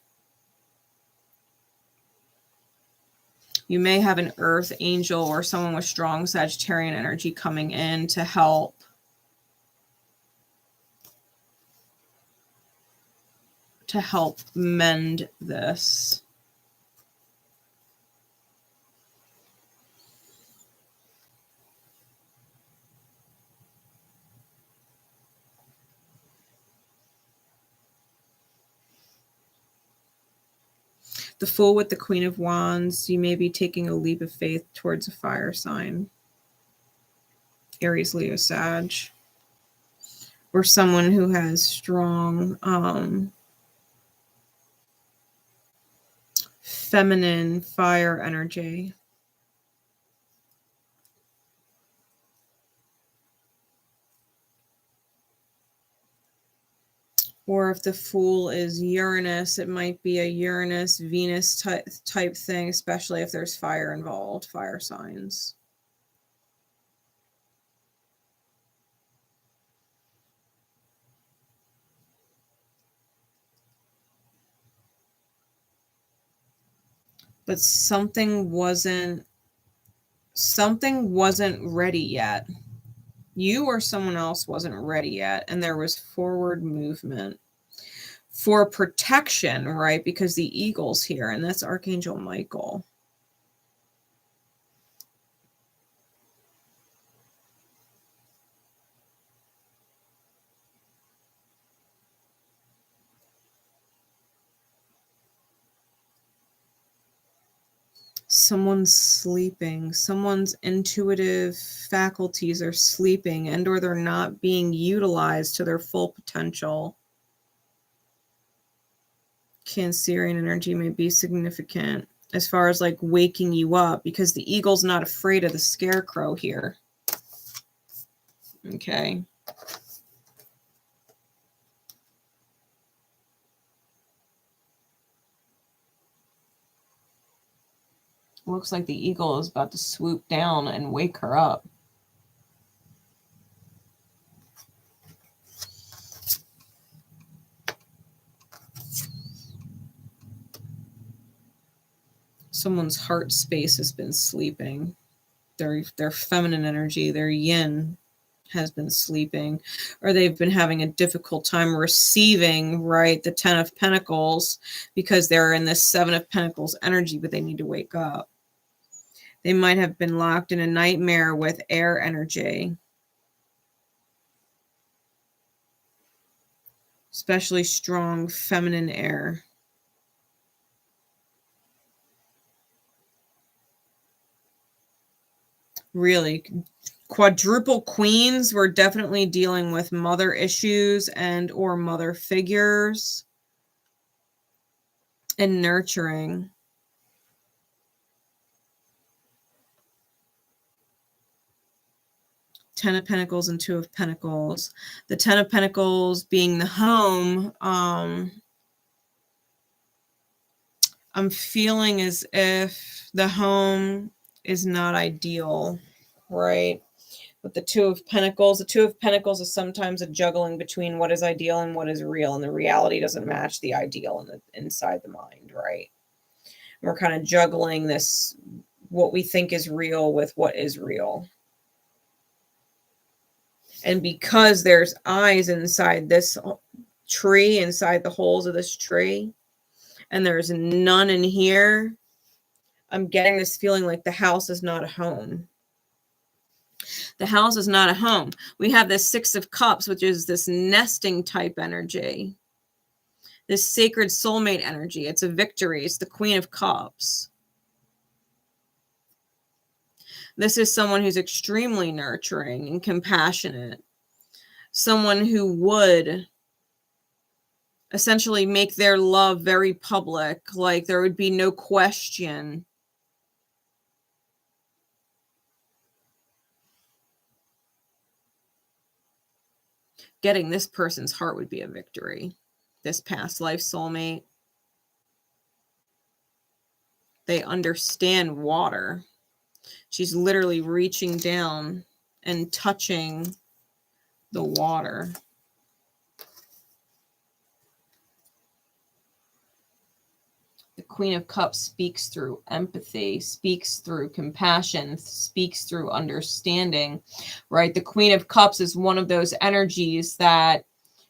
You may have an earth angel or someone with strong Sagittarian energy coming in to help. Mend this. The Fool with the Queen of Wands. You may be taking a leap of faith towards a fire sign. Aries, Leo, Sag. Or someone who has strong feminine fire energy. Or if the Fool is Uranus, it might be a Uranus, Venus type thing, especially if there's fire involved, fire signs. But something wasn't ready yet. You or someone else wasn't ready yet, and there was forward movement for protection, right? Because the eagle's here, and that's Archangel Michael. Someone's sleeping. Someone's intuitive faculties are sleeping, and or they're not being utilized to their full potential. Cancerian energy may be significant as far as like waking you up, because the eagle's not afraid of the scarecrow here. Okay. Looks like the eagle is about to swoop down and wake her up. Someone's heart space has been sleeping. Their feminine energy, their yin, has been sleeping, or they've been having a difficult time receiving, right, the 10 of Pentacles, because they're in this 7 of Pentacles energy, but they need to wake up. They might have been locked in a nightmare with air energy, especially strong feminine air. Really, quadruple queens were definitely dealing with mother issues and or mother figures and nurturing. Ten of Pentacles and Two of Pentacles. The Ten of Pentacles being the home. I'm feeling as if the home is not ideal, right? With the Two of Pentacles, the Two of Pentacles is sometimes a juggling between what is ideal and what is real, and the reality doesn't match the ideal inside the mind, right? We're kind of juggling this, what we think is real with what is real. And because there's eyes inside this tree, inside the holes of this tree, and there's none in here, I'm getting this feeling like the house is not a home. The house is not a home. We have this Six of Cups, which is this nesting type energy, this sacred soulmate energy. It's a victory. It's the Queen of Cups. This is someone who's extremely nurturing and compassionate. Someone who would essentially make their love very public, like there would be no question. getting this person's heart would be a victory. This past life soulmate. They understand water. She's literally reaching down and touching the water. The Queen of Cups speaks through empathy, speaks through compassion, speaks through understanding, right? The Queen of Cups is one of those energies that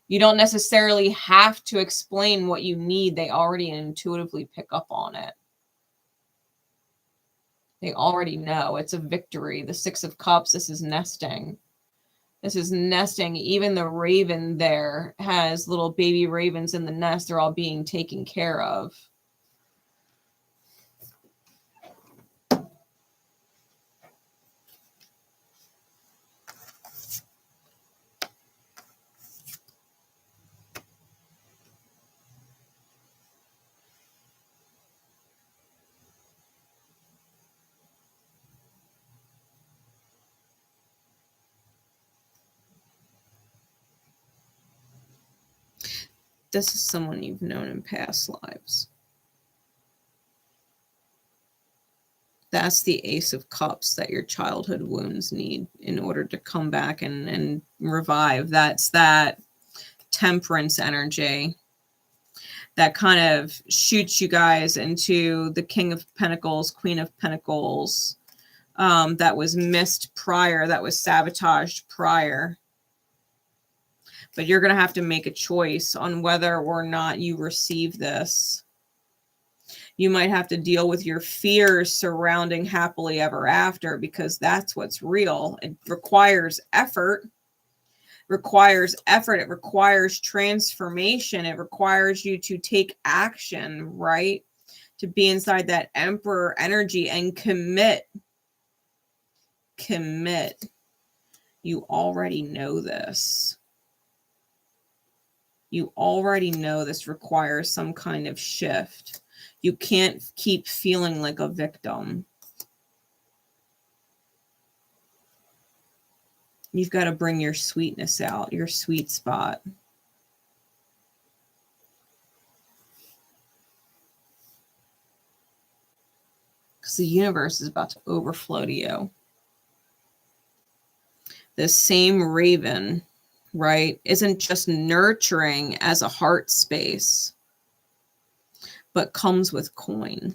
you don't necessarily have to explain what you need. They already intuitively pick up on it. They already know. It's a victory. The Six of Cups, this is nesting. This is nesting. Even the raven there has little baby ravens in the nest. They're all being taken care of. This is someone you've known in past lives. That's the Ace of Cups that your childhood wounds need in order to come back and revive. That's that Temperance energy that kind of shoots you guys into the King of Pentacles, Queen of Pentacles, that was missed prior, that was sabotaged prior. But you're going to have to make a choice on whether or not you receive this. You might have to deal with your fears surrounding happily ever after, because that's what's real. It requires effort. It requires transformation. It requires you to take action, right? To be inside that Emperor energy and commit. Commit. You already know this. You already know this requires some kind of shift. You can't keep feeling like a victim. You've got to bring your sweetness out, your sweet spot. Because the universe is about to overflow to you. This same raven, right, isn't just nurturing as a heart space, but comes with coin.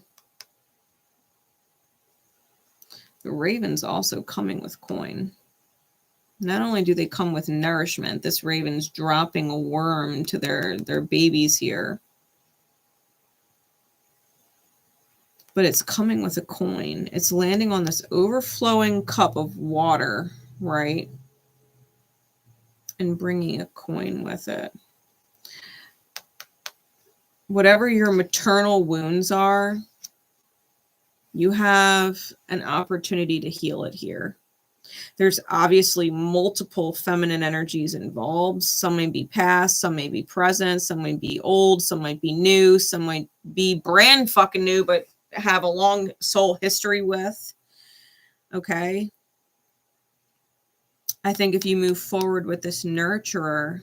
The raven's also coming with coin. Not only do they come with nourishment, this raven's dropping a worm to their babies here, but it's coming with a coin. It's landing on this overflowing cup of water, right? And bringing a coin with it. Whatever your maternal wounds are, you have an opportunity to heal it here. There's obviously multiple feminine energies involved. Some may be past, some may be present, some might be old, some might be new, some might be brand fucking new, but have a long soul history with. Okay. I think if you move forward with this nurturer,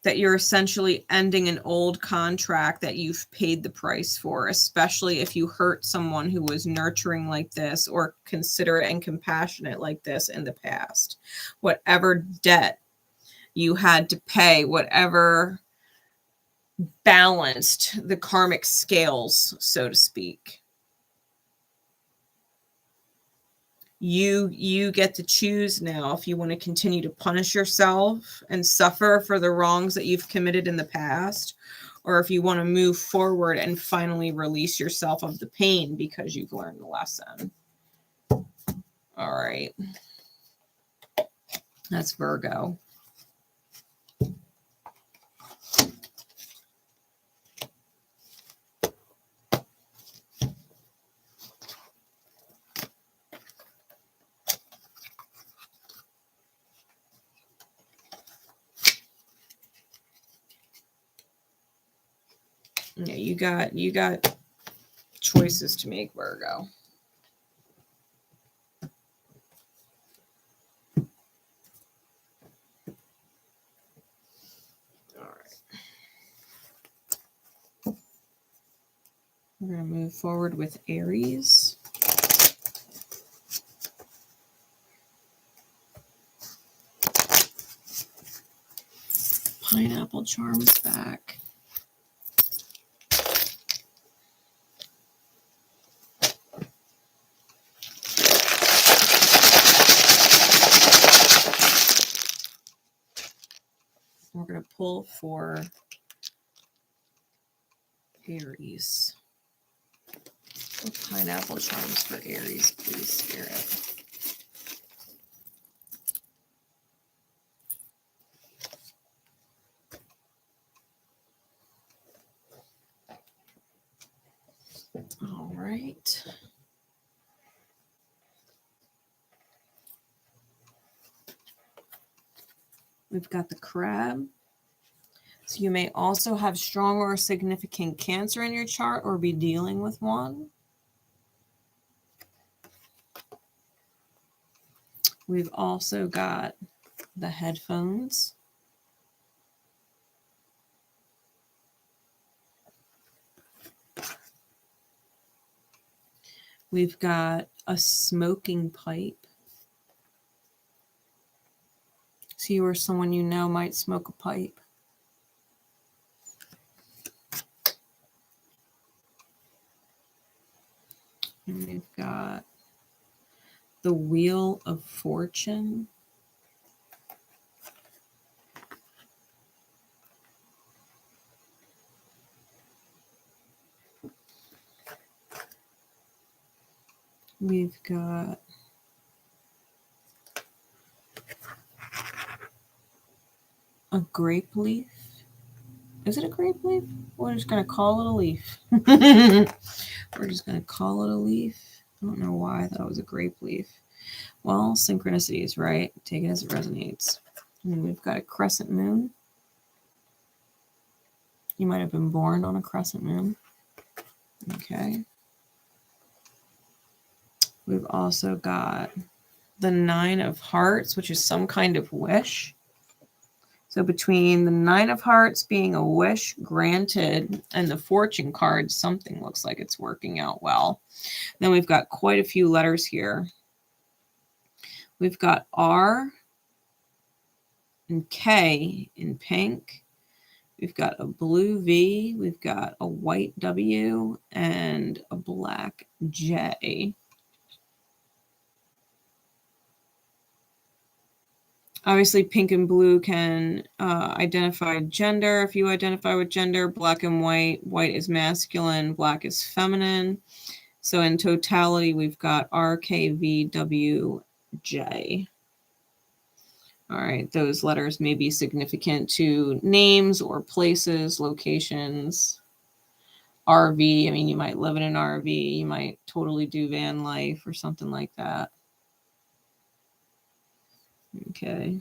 that you're essentially ending an old contract that you've paid the price for, especially if you hurt someone who was nurturing like this or considerate and compassionate like this in the past. Whatever debt you had to pay, whatever balanced the karmic scales, so to speak. You get to choose now if you want to continue to punish yourself and suffer for the wrongs that you've committed in the past, or if you want to move forward and finally release yourself of the pain because you've learned the lesson. All right. That's Virgo. Yeah, you got choices to make, Virgo. We're going to move forward with Aries. Pineapple charms back. We're going to pull for Aries. Pineapple charms for Aries, please, Spirit. All right. We've got the crab. So you may also have strong or significant Cancer in your chart or be dealing with one. We've also got the headphones. We've got a smoking pipe. So you or someone you know might smoke a pipe. And we've got the Wheel of Fortune. We've got a grape leaf. Is it a grape leaf? We're just going to call it a leaf. We're just going to call it a leaf. I don't know why I thought it was a grape leaf. Well, synchronicities, right? Take it as it resonates. And we've got a crescent moon. You might have been born on a crescent moon. Okay. We've also got the 9 of Hearts, which is some kind of wish. So between the 9 of Hearts being a wish granted and the Fortune card, something looks like it's working out well. Then we've got quite a few letters here. We've got R and K in pink. We've got a blue V. We've got a white W and a black J. Obviously, pink and blue can identify gender. If you identify with gender, black and white. White is masculine, black is feminine. So in totality, we've got RKVWJ. All right, those letters may be significant to names or places, locations. RV, I mean, you might live in an RV. You might totally do van life or something like that. Okay.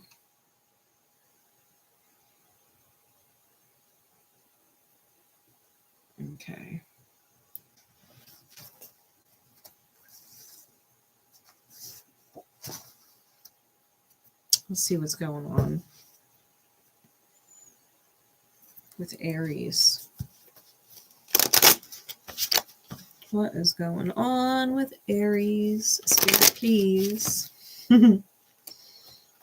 Okay. Let's see what's going on with Aries. What is going on with Aries? Spirit, please.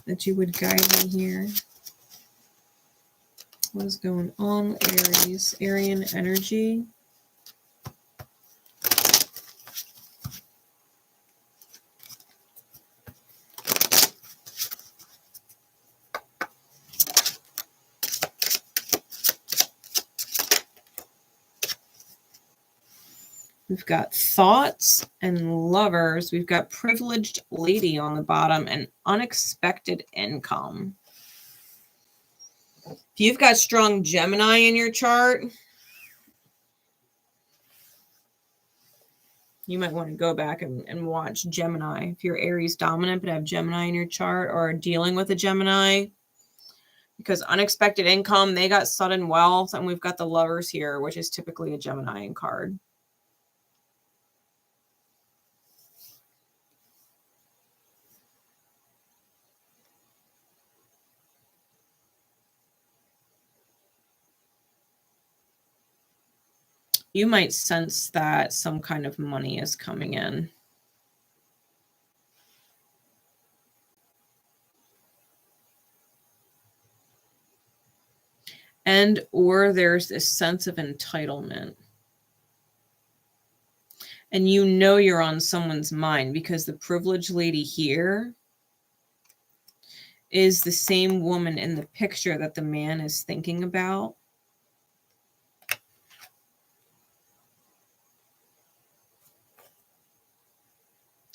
That you would guide me here. What is going on with Aries? Arian energy. We've got thoughts and lovers. We've got privileged lady on the bottom and unexpected income. If you've got strong Gemini in your chart, you might want to go back and watch Gemini. If you're Aries dominant but have Gemini in your chart or are dealing with a Gemini, because unexpected income, they got sudden wealth, and we've got the lovers here, which is typically a Gemini card. You might sense that some kind of money is coming in. And or there's this sense of entitlement. And you know you're on someone's mind because the privileged lady here is the same woman in the picture that the man is thinking about.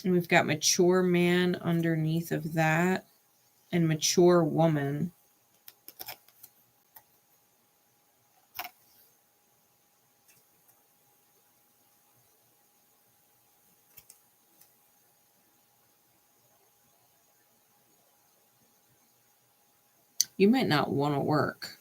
And we've got mature man underneath of that and mature woman. You might not want to work.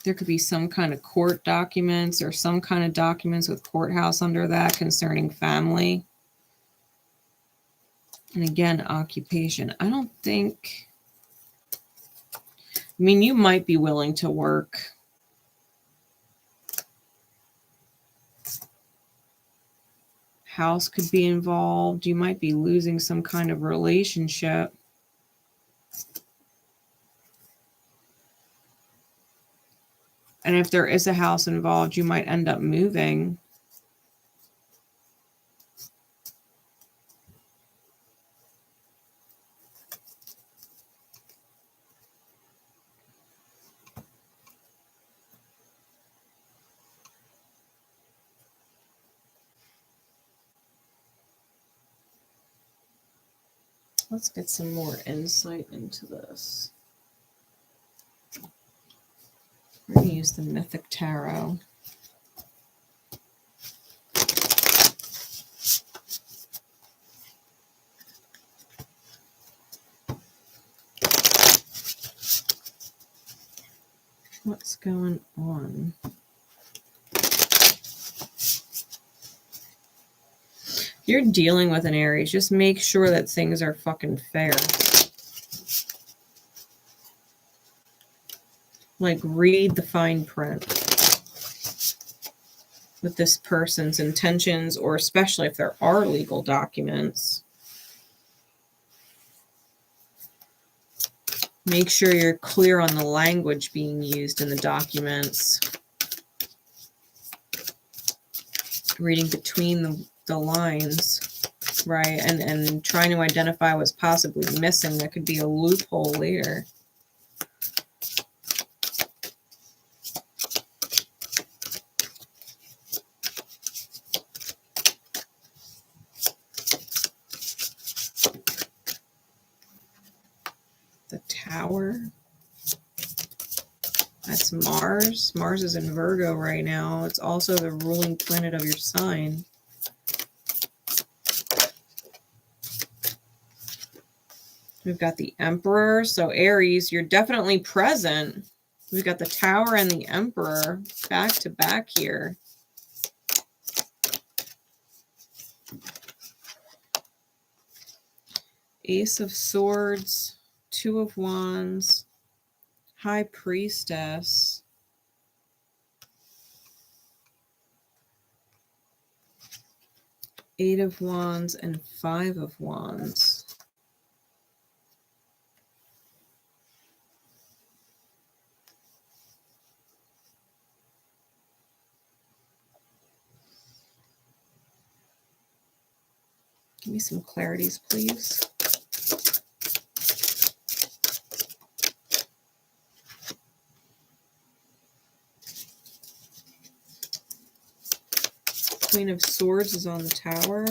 There could be some kind of court documents or some kind of documents with courthouse under that concerning family. And again, occupation. I don't think... I mean, you might be willing to work. House could be involved. You might be losing some kind of relationship. And if there is a house involved, you might end up moving. Let's get some more insight into this. We're going to use the Mythic Tarot. What's going on? If you're dealing with an Aries, just make sure that things are fucking fair. Like, read the fine print with this person's intentions, or especially if there are legal documents. Make sure you're clear on the language being used in the documents. Reading between the lines, right? And trying to identify what's possibly missing. That could be a loophole later. The Tower. That's Mars. Mars is in Virgo right now. It's also the ruling planet of your sign. We've got the Emperor. So Aries, you're definitely present. We've got the Tower and the Emperor back to back here. Ace of Swords, Two of Wands, High Priestess. Eight of Wands and Five of Wands. Give me some clarities, please. Queen of Swords is on the Tower.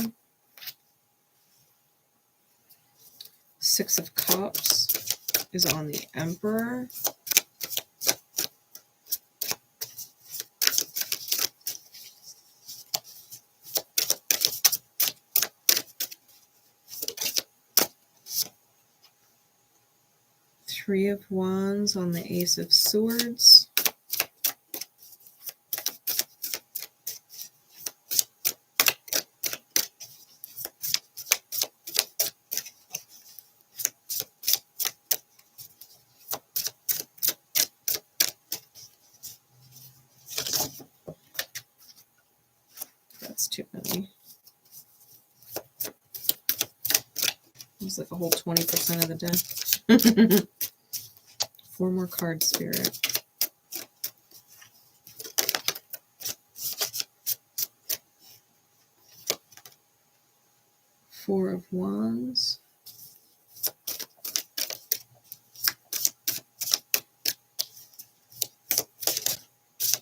Six of Cups is on the Emperor. Three of Wands on the Ace of Swords. That's too many. It's like a whole 20% of the deck. 4 more cards, Spirit. Four of Wands.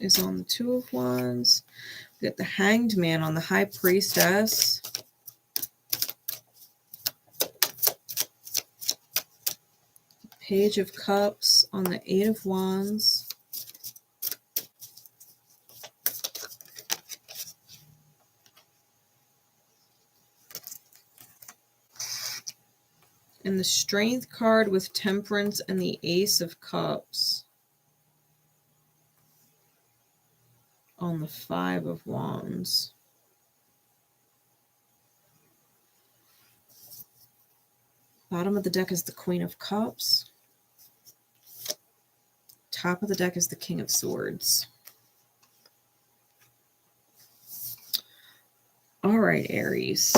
Is on the Two of Wands. We got the Hanged Man on the High Priestess. Page of Cups on the Eight of Wands. And the Strength card with Temperance and the Ace of Cups on the Five of Wands. Bottom of the deck is the Queen of Cups. Top of the deck is the King of Swords. All right, Aries.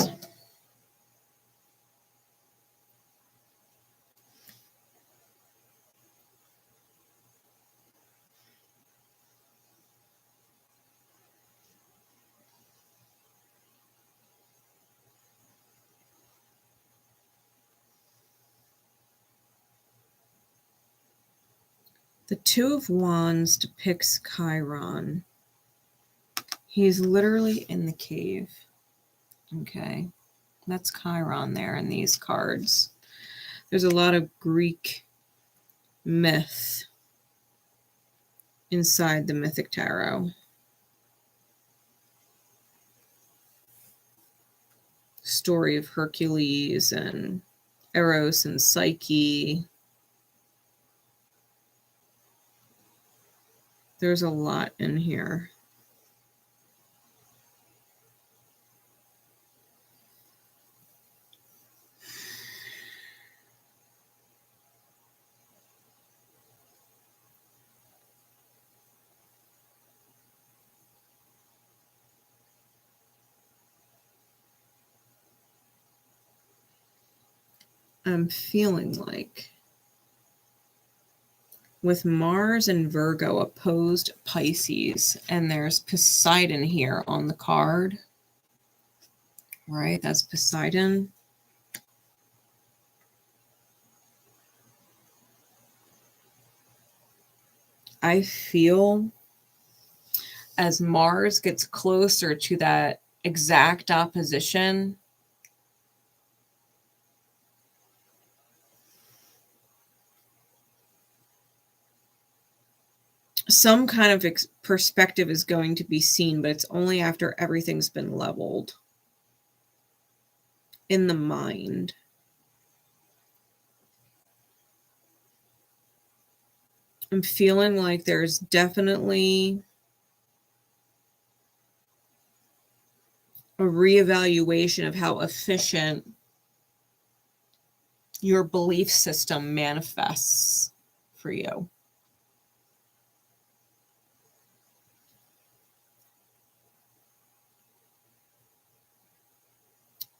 The Two of Wands depicts Chiron. He's literally in the cave. Okay. That's Chiron there in these cards. There's a lot of Greek myth inside the Mythic Tarot. Story of Hercules and Eros and Psyche. There's a lot in here. I'm feeling like with Mars and Virgo opposed Pisces, and there's Poseidon here on the card, right? That's Poseidon. I feel as Mars gets closer to that exact opposition, some kind of perspective is going to be seen, but it's only after everything's been leveled in the mind. I'm feeling like there's definitely a reevaluation of how efficient your belief system manifests for you.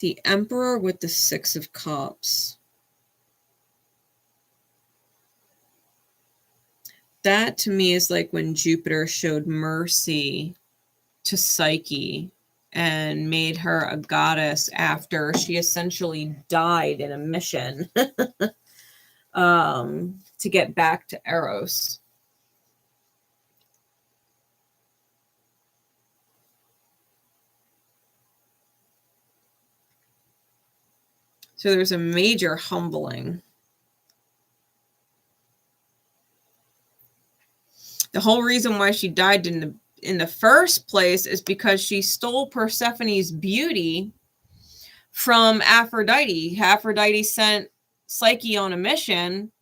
The Emperor with the Six of Cups. That to me is like when Jupiter showed mercy to Psyche and made her a goddess after she essentially died in a mission to get back to Eros. So there's a major humbling. The whole reason why she died in the first place is because she stole Persephone's beauty from Aphrodite. Aphrodite sent Psyche on a mission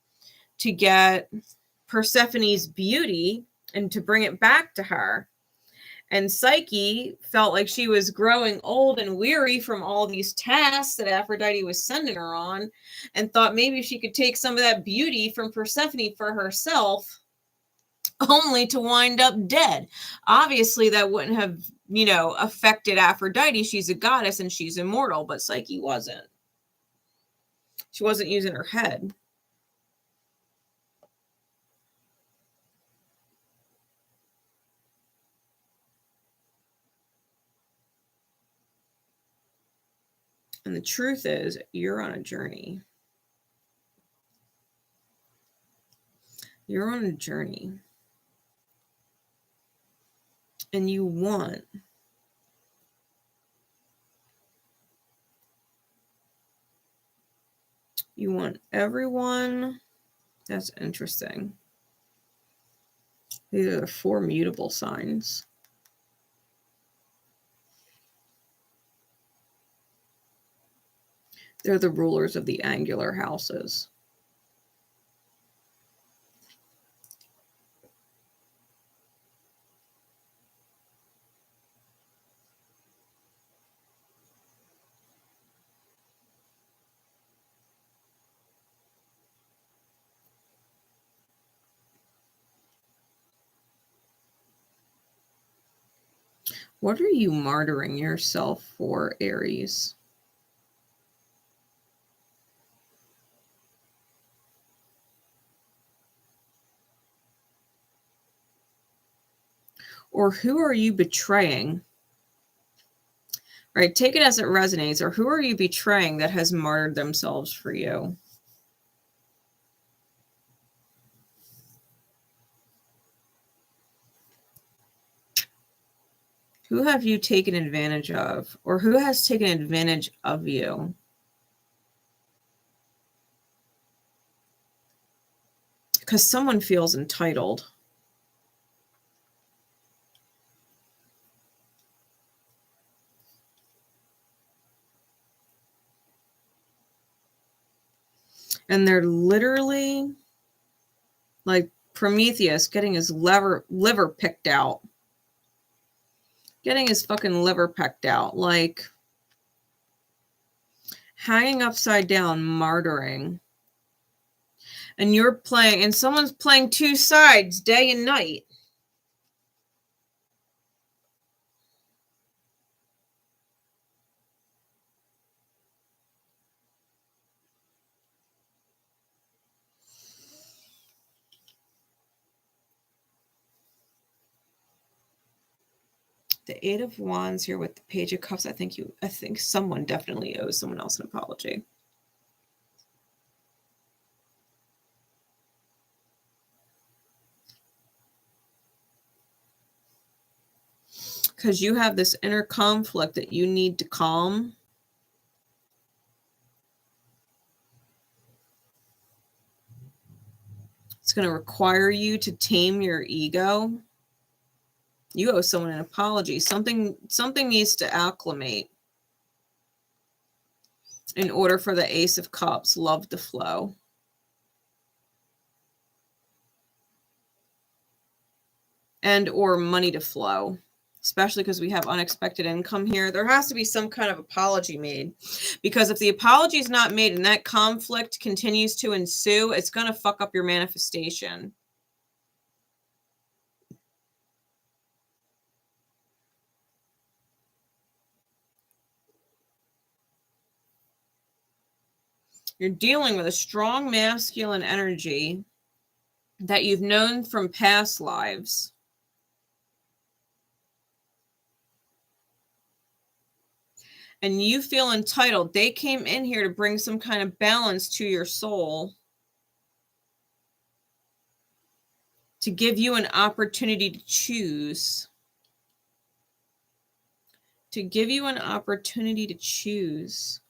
to get Persephone's beauty and to bring it back to her. And Psyche felt like she was growing old and weary from all these tasks that Aphrodite was sending her on, and thought maybe she could take some of that beauty from Persephone for herself only to wind up dead. Obviously, that wouldn't have, affected Aphrodite. She's a goddess and she's immortal, but Psyche wasn't. She wasn't using her head. And the truth is, you're on a journey. You're on a journey. And you want everyone. That's interesting. These are the 4 mutable signs. They're the rulers of the angular houses. What are you martyring yourself for, Aries? Or who are you betraying? Right, take it as it resonates. Or who are you betraying that has martyred themselves for you? Who have you taken advantage of? Or who has taken advantage of you? Because someone feels entitled. And they're literally like Prometheus getting his liver picked out. Getting his fucking liver picked out. Like hanging upside down, martyring. And you're playing, and someone's playing 2 sides day and night. The 8 of Wands here with the Page of Cups. I think someone definitely owes someone else an apology. Because you have this inner conflict that you need to calm. It's going to require you to tame your ego. You owe someone an apology. Something needs to acclimate in order for the Ace of Cups, love to flow. And or money to flow. Especially because we have unexpected income here. There has to be some kind of apology made. Because if the apology is not made and that conflict continues to ensue, it's going to fuck up your manifestation. You're dealing with a strong masculine energy that you've known from past lives. And you feel entitled. They came in here to bring some kind of balance to your soul. To give you an opportunity to choose. To give you an opportunity to choose.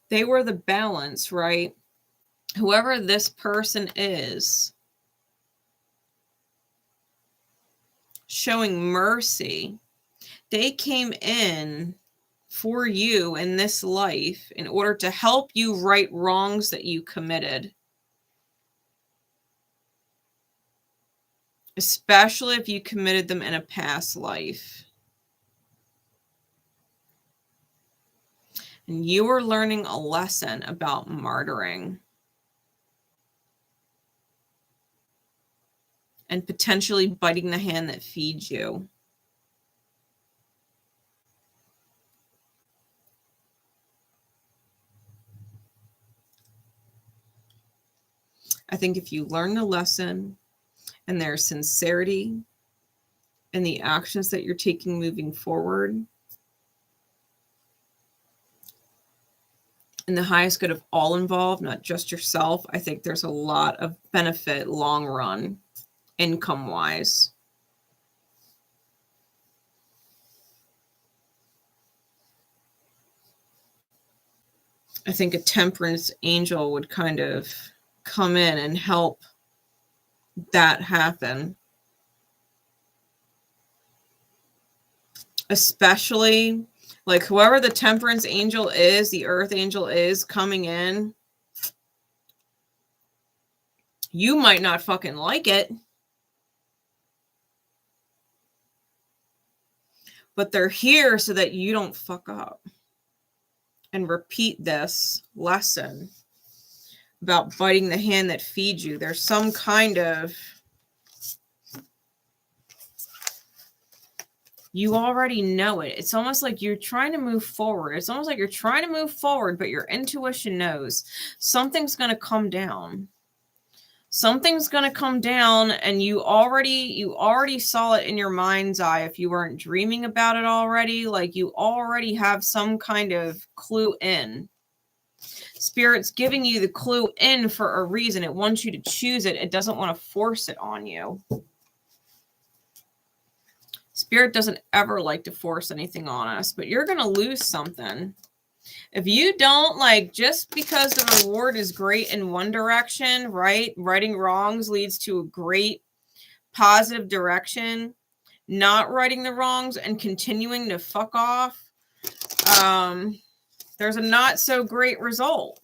They were the balance, right? Whoever this person is, showing mercy, they came in for you in this life in order to help you right wrongs that you committed. Especially if you committed them in a past life. And you are learning a lesson about martyring and potentially biting the hand that feeds you. I think if you learn the lesson and there's sincerity in the actions that you're taking moving forward, in the highest good of all involved, not just yourself, I think there's a lot of benefit long run, income wise. I think a temperance angel would kind of come in and help that happen. Especially like whoever the temperance angel is, the earth angel is coming in, you might not fucking like it, but they're here so that you don't fuck up and repeat this lesson about biting the hand that feeds you. There's some kind of, you already know it. It's almost like you're trying to move forward. It's almost like you're trying to move forward, but your intuition knows something's going to come down. Something's going to come down, and you already saw it in your mind's eye. If you weren't dreaming about it already, like you already have some kind of clue in. Spirit's giving you the clue in for a reason. It wants you to choose it. It doesn't want to force it on you. Spirit doesn't ever like to force anything on us, but you're going to lose something. If you don't, like, just because the reward is great in one direction, right? Righting wrongs leads to a great positive direction. Not righting the wrongs and continuing to fuck off, there's a not so great result.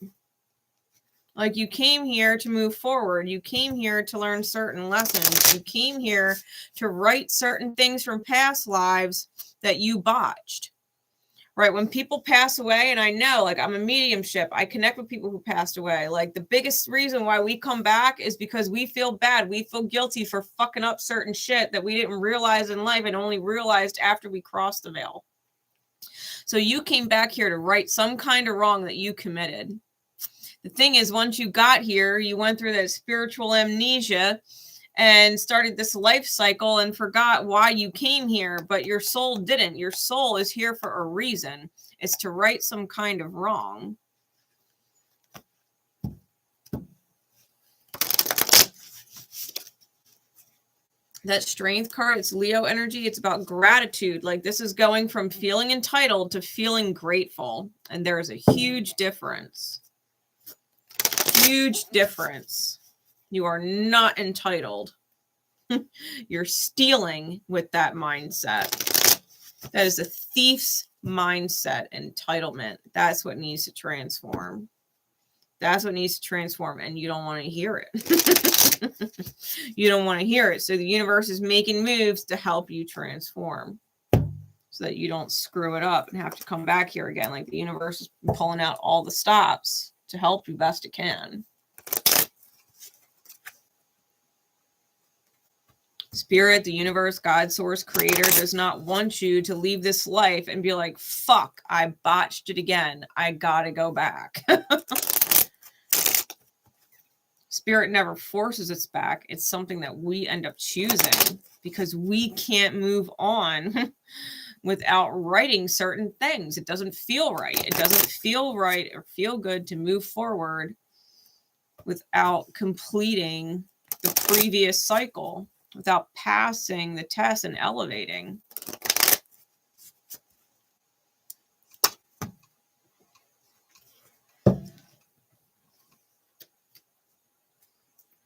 Like, you came here to move forward. You came here to learn certain lessons. You came here to right certain things from past lives that you botched. Right? When people pass away, and I know, like, I'm a mediumship, I connect with people who passed away. Like, the biggest reason why we come back is because we feel bad. We feel guilty for fucking up certain shit that we didn't realize in life and only realized after we crossed the veil. So you came back here to right some kind of wrong that you committed. The thing is, once you got here, you went through that spiritual amnesia and started this life cycle and forgot why you came here, but your soul didn't. Your soul is here for a reason. It's to right some kind of wrong. That strength card, it's Leo energy. It's about gratitude. Like, this is going from feeling entitled to feeling grateful. And there's a huge difference. Huge difference. You are not entitled. You're stealing with that mindset. That is a thief's mindset, entitlement. That's what needs to transform. That's what needs to transform, and you don't want to hear it. You don't want to hear it. So the universe is making moves to help you transform so that you don't screw it up and have to come back here again. Like, the universe is pulling out all the stops to help you best it can. Spirit, the universe, God, source, creator does not want you to leave this life and be like, fuck, I botched it again. I gotta go back. Spirit never forces us back. It's something that we end up choosing because we can't move on without writing certain things. It doesn't feel right. It doesn't feel right or feel good to move forward without completing the previous cycle, without passing the test and elevating.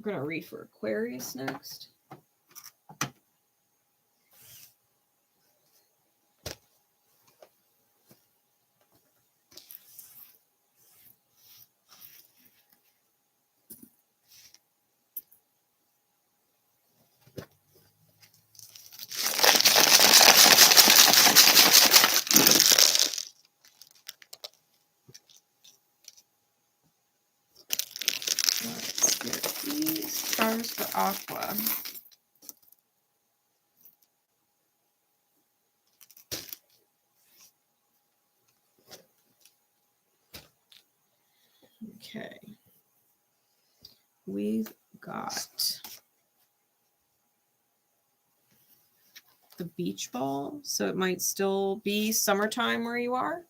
I'm going to read for Aquarius next. stars for Aqua. Okay. We've got the beach ball, so it might still be summertime where you are.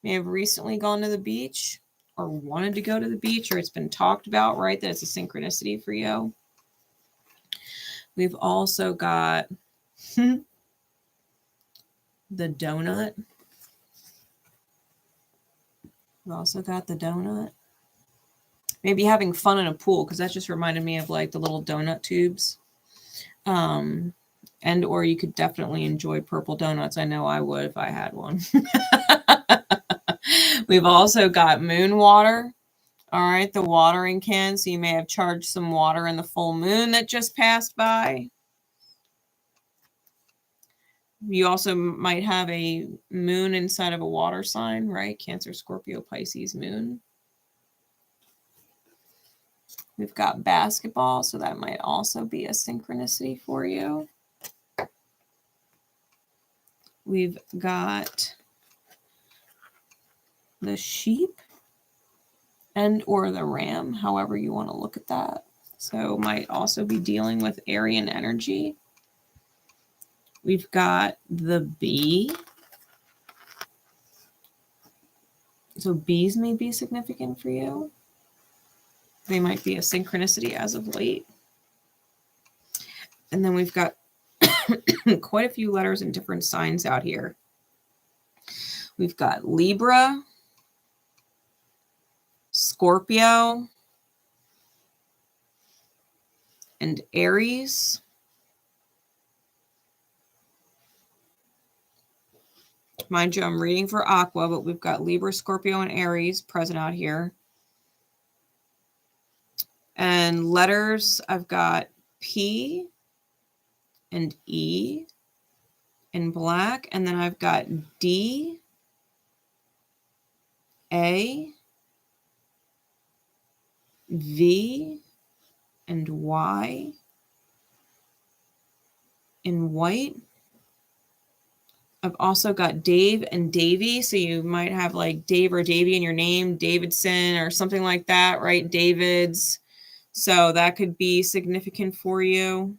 May have recently gone to the beach or wanted to go to the beach, or it's been talked about, right, that it's a synchronicity for you. We've also got the donut. We've also got the donut. Maybe having fun in a pool, because that just reminded me of like the little donut tubes. And or you could definitely enjoy purple donuts. I know I would if I had one. We've also got moon water. All right, the watering can. So you may have charged some water in the full moon that just passed by. You also might have a moon inside of a water sign, right? Cancer, Scorpio, Pisces, moon. We've got basketball, so that might also be a synchronicity for you. We've got the sheep and or the ram, however you want to look at that. So might also be dealing with Aryan energy. We've got the bee. So bees may be significant for you. They might be a synchronicity as of late. And then we've got quite a few letters and different signs out here. We've got Libra, Scorpio, and Aries. Mind you, I'm reading for Aqua, but we've got Libra, Scorpio, and Aries present out here. And letters, I've got P and E in black. And then I've got D, A, V, and Y in white. I've also got Dave and Davy. So you might have like Dave or Davy in your name, Davidson or something like that, right? Davids. So that could be significant for you.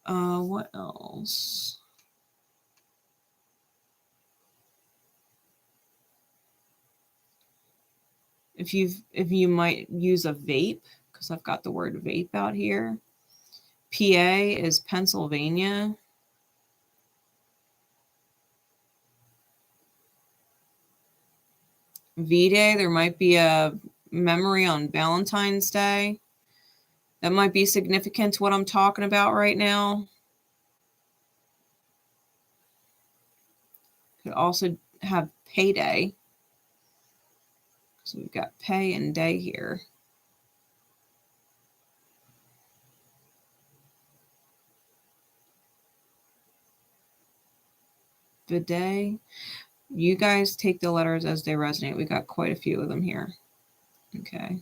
What else? If you might use a vape, because I've got the word vape out here. PA is Pennsylvania. V-Day, there might be a memory on Valentine's Day. That might be significant to what I'm talking about right now. Could also have payday. So we've got pay and day here. The day. You guys take the letters as they resonate. We got quite a few of them here. Okay.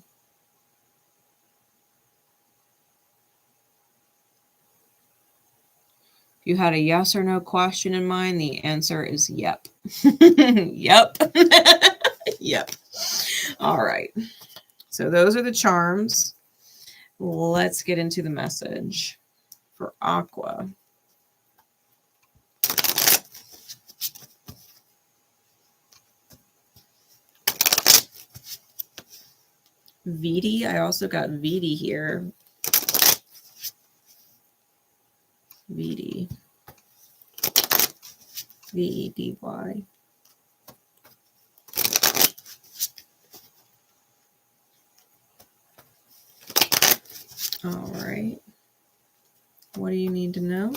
If you had a yes or no question in mind, the answer is yep. Yep. Yep. All right. So those are the charms. Let's get into the message for Aqua. Vidi. I also got Vidi here. Vidi. V-E-D-Y. All right. What do you need to know?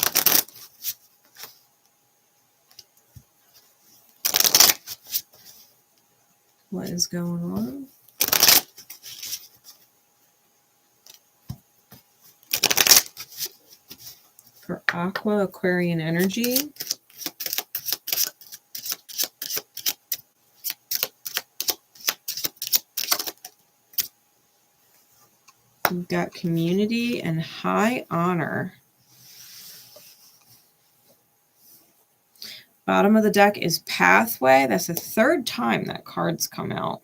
What is going on? For Aqua, Aquarian energy. We've got community and high honor. Bottom of the deck is pathway. That's the third time that card's come out.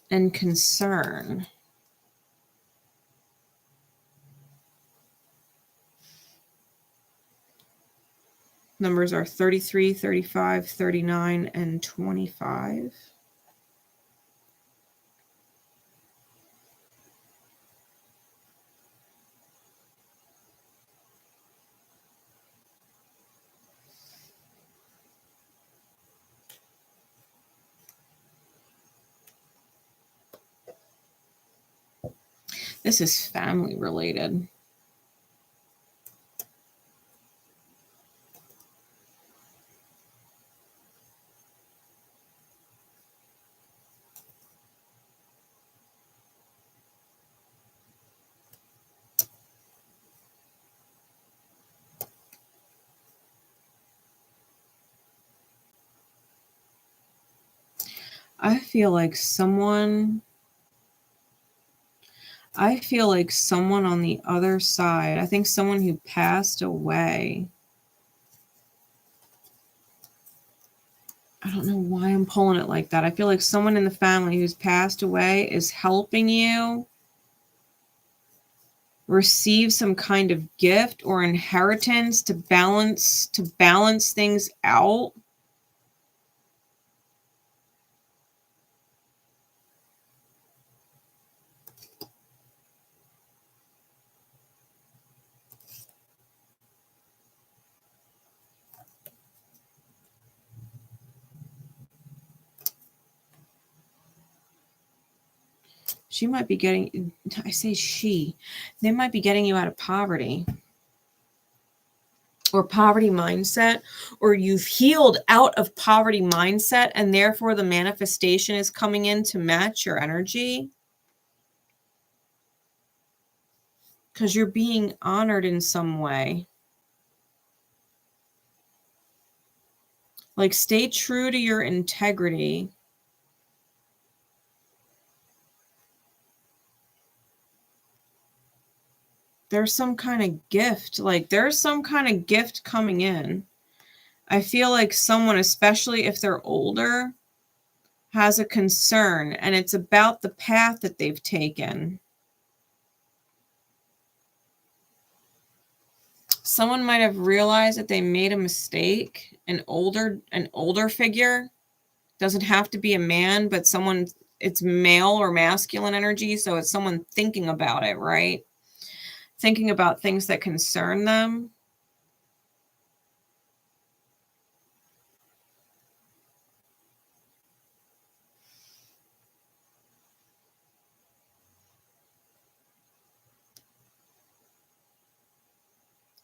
And concern. Numbers are 33, 35, 39, and 25. This is family related. I feel like someone on the other side, I think someone who passed away. I don't know why I'm pulling it like that. I feel like someone in the family who's passed away is helping you receive some kind of gift or inheritance to balance things out. She might be getting, I say she, they might be getting you out of poverty or poverty mindset, or you've healed out of poverty mindset and therefore the manifestation is coming in to match your energy. Because you're being honored in some way. Like, stay true to your integrity. There's some kind of gift. Like, there's some kind of gift coming in. I feel like someone, especially if they're older, has a concern, and it's about the path that they've taken. Someone might have realized that they made a mistake. An older figure, doesn't have to be a man, but someone, it's male or masculine energy, so it's someone thinking about it, right? Thinking about things that concern them.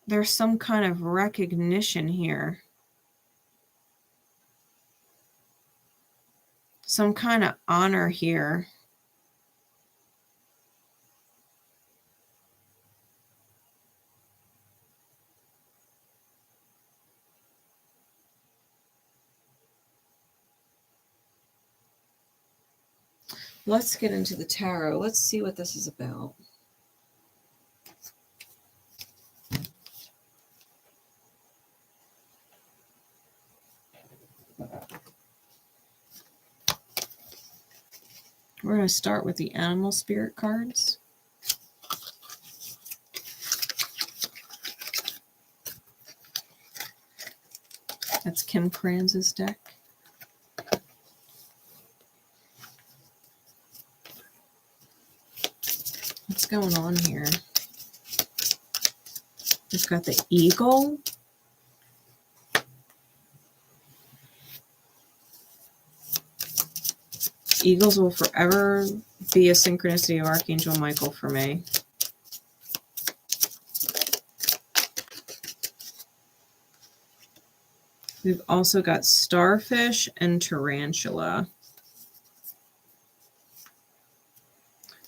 There's some kind of recognition here. Some kind of honor here. Let's get into the tarot. Let's see what this is about. We're going to start with the animal spirit cards. That's Kim Kranz's deck. What's going on here? We've got the eagle. Eagles will forever be a synchronicity of Archangel Michael for me. We've also got starfish and tarantula.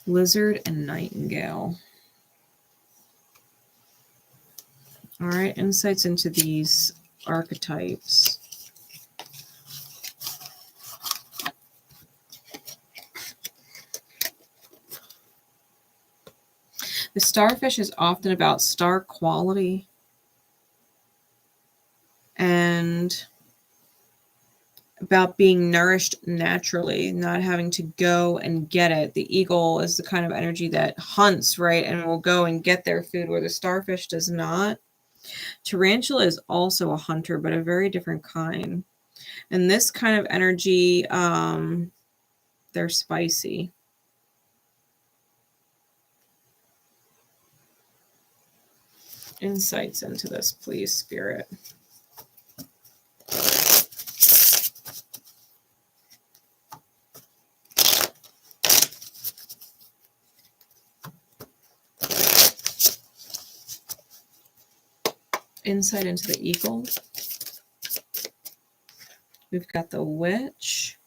Lizard and nightingale. All right, insights into these archetypes. The starfish is often about star quality and about being nourished naturally, not having to go and get it. The eagle is the kind of energy that hunts, right, and will go and get their food, where the starfish does not. Tarantula is also a hunter, but a very different kind. And this kind of energy, they're spicy. Insights into this, please, Spirit. Insight into the eagle. We've got the witch,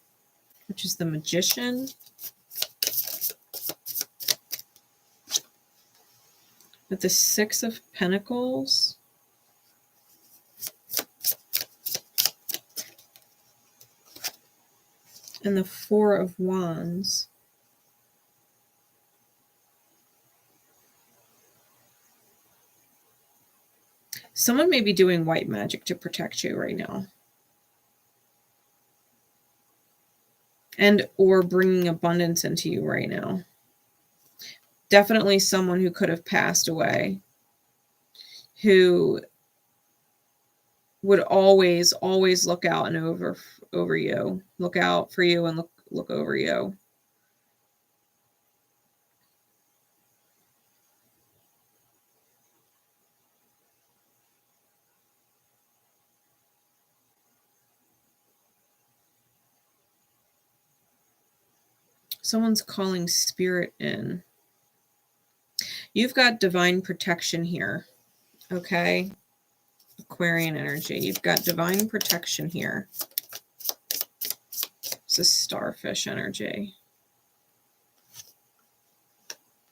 which is the magician. With the Six of Pentacles. And the Four of Wands. Someone may be doing white magic to protect you right now. And or bringing abundance into you right now. Definitely someone who could have passed away, who would always look out and over you, look out for you and look over you. Someone's calling spirit in. You've got divine protection here, okay? Aquarian energy. You've got divine protection here. It's a starfish energy.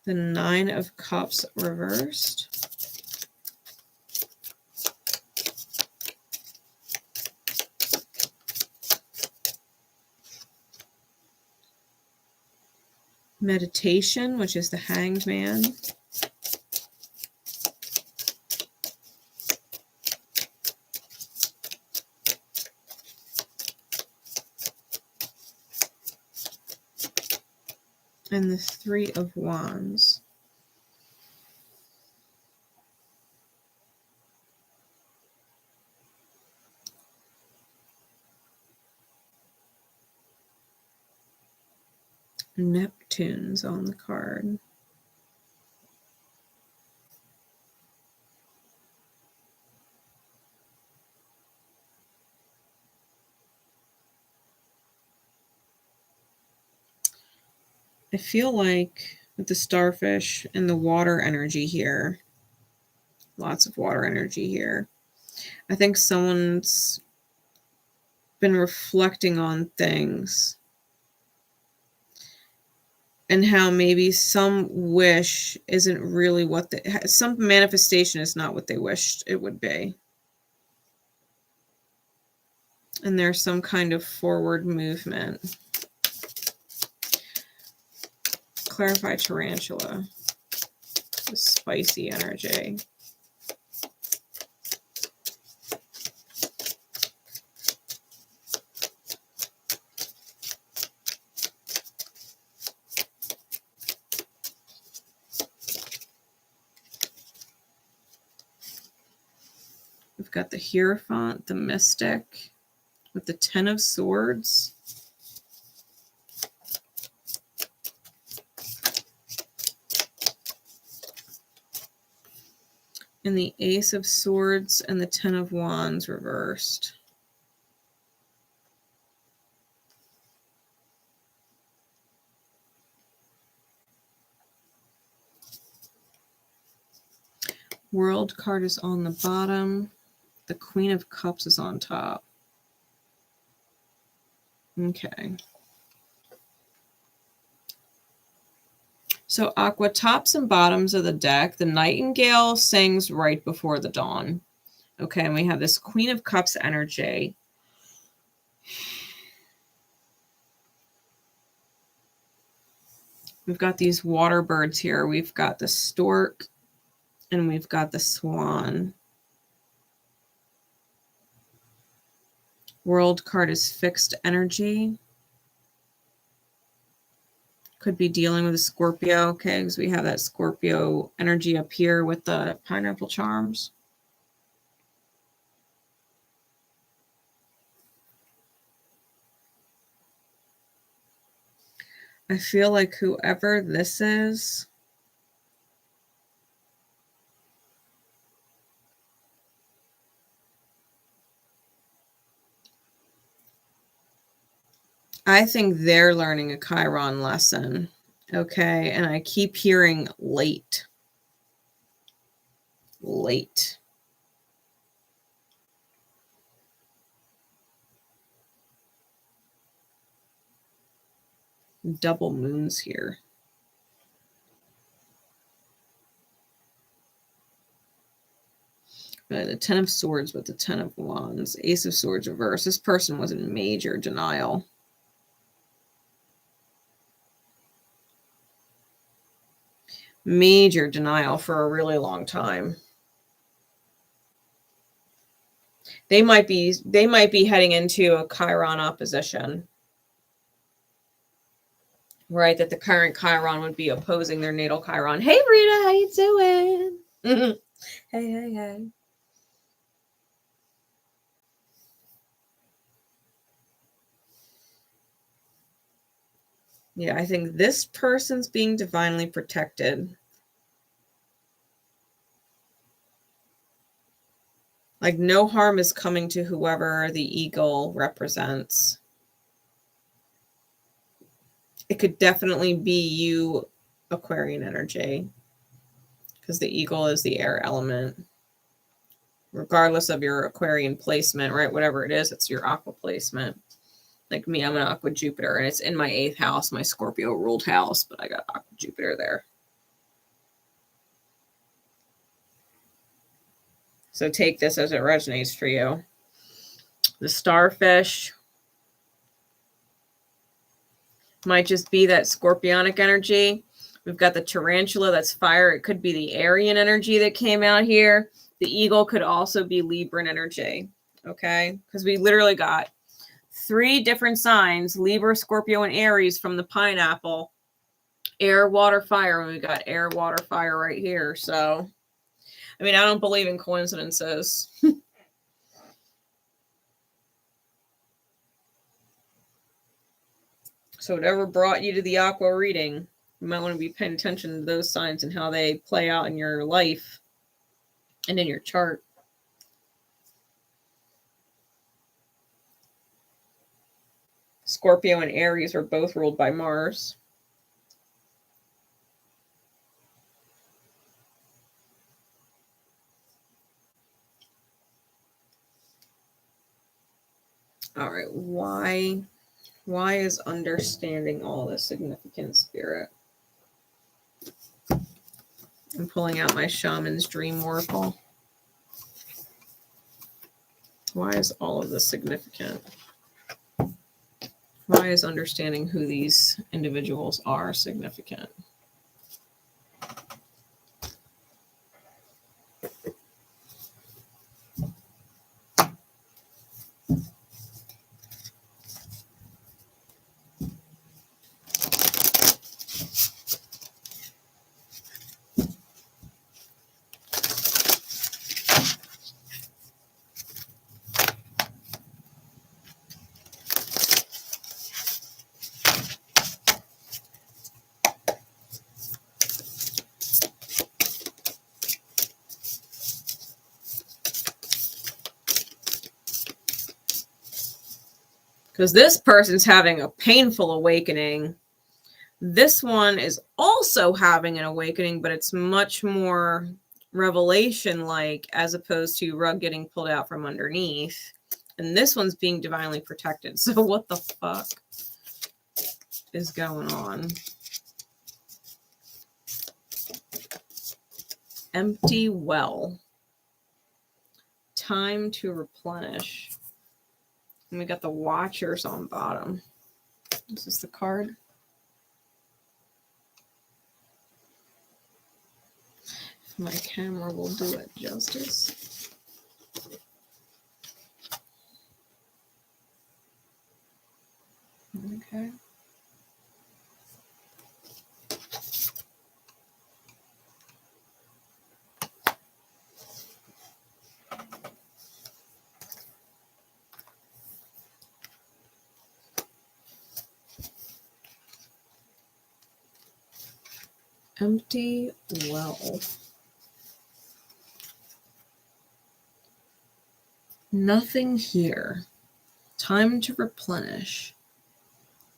The Nine of Cups reversed. Meditation, which is the Hanged Man. And the Three of Wands. Neptune's on the card. I feel like with the starfish and the water energy here, lots of water energy here, I think someone's been reflecting on things and how maybe some wish isn't really what some manifestation is not what they wished it would be. And there's some kind of forward movement. Clarify tarantula. The spicy energy. We've got the Hierophant, the Mystic, with the Ten of Swords. And the Ace of Swords and the Ten of Wands reversed. World card is on the bottom. The Queen of Cups is on top. Okay. So Aqua, tops and bottoms of the deck. The Nightingale sings right before the dawn. Okay, and we have this Queen of Cups energy. We've got these water birds here. We've got the stork and we've got the swan. World card is fixed energy. Could be dealing with a Scorpio, okay, because we have that Scorpio energy up here with the pineapple charms. I feel like whoever this is, I think they're learning a Chiron lesson, okay? And I keep hearing late. Late. Double moons here. The Ten of Swords with the Ten of Wands. Ace of Swords reverse. This person was in major denial. Major denial for a really long time. They might be heading into a Chiron opposition. Right, that the current Chiron would be opposing their natal Chiron. Hey, Rita, how you doing? Hey. Yeah, I think this person's being divinely protected. Like, no harm is coming to whoever the eagle represents. It could definitely be you, Aquarian energy, because the eagle is the air element. Regardless of your Aquarian placement, right? Whatever it is, it's your aqua placement. Like me, I'm an aqua Jupiter, and it's in my 8th house, my Scorpio ruled house, but I got aqua Jupiter there. So take this as it resonates for you. The starfish might just be that scorpionic energy. We've got the tarantula, that's fire. It could be the Aryan energy that came out here. The eagle could also be Libran energy, okay? Because we literally got 3 different signs, Libra, Scorpio, and Aries from the pineapple. Air, water, fire. And we got air, water, fire right here. So, I mean, I don't believe in coincidences. So whatever brought you to the aqua reading, you might want to be paying attention to those signs and how they play out in your life and in your chart. Scorpio and Aries are both ruled by Mars. All right, why is understanding all this significant, Spirit? I'm pulling out my Shaman's Dream Oracle. Why is all of this significant? Why is understanding who these individuals are significant? Because this person's having a painful awakening. This one is also having an awakening, but it's much more revelation-like as opposed to rug getting pulled out from underneath. And this one's being divinely protected. So what the fuck is going on? Empty well. Time to replenish. And we got the Watchers on bottom. Is this the card? My camera will do it justice. Okay. Empty well. Nothing here. Time to replenish.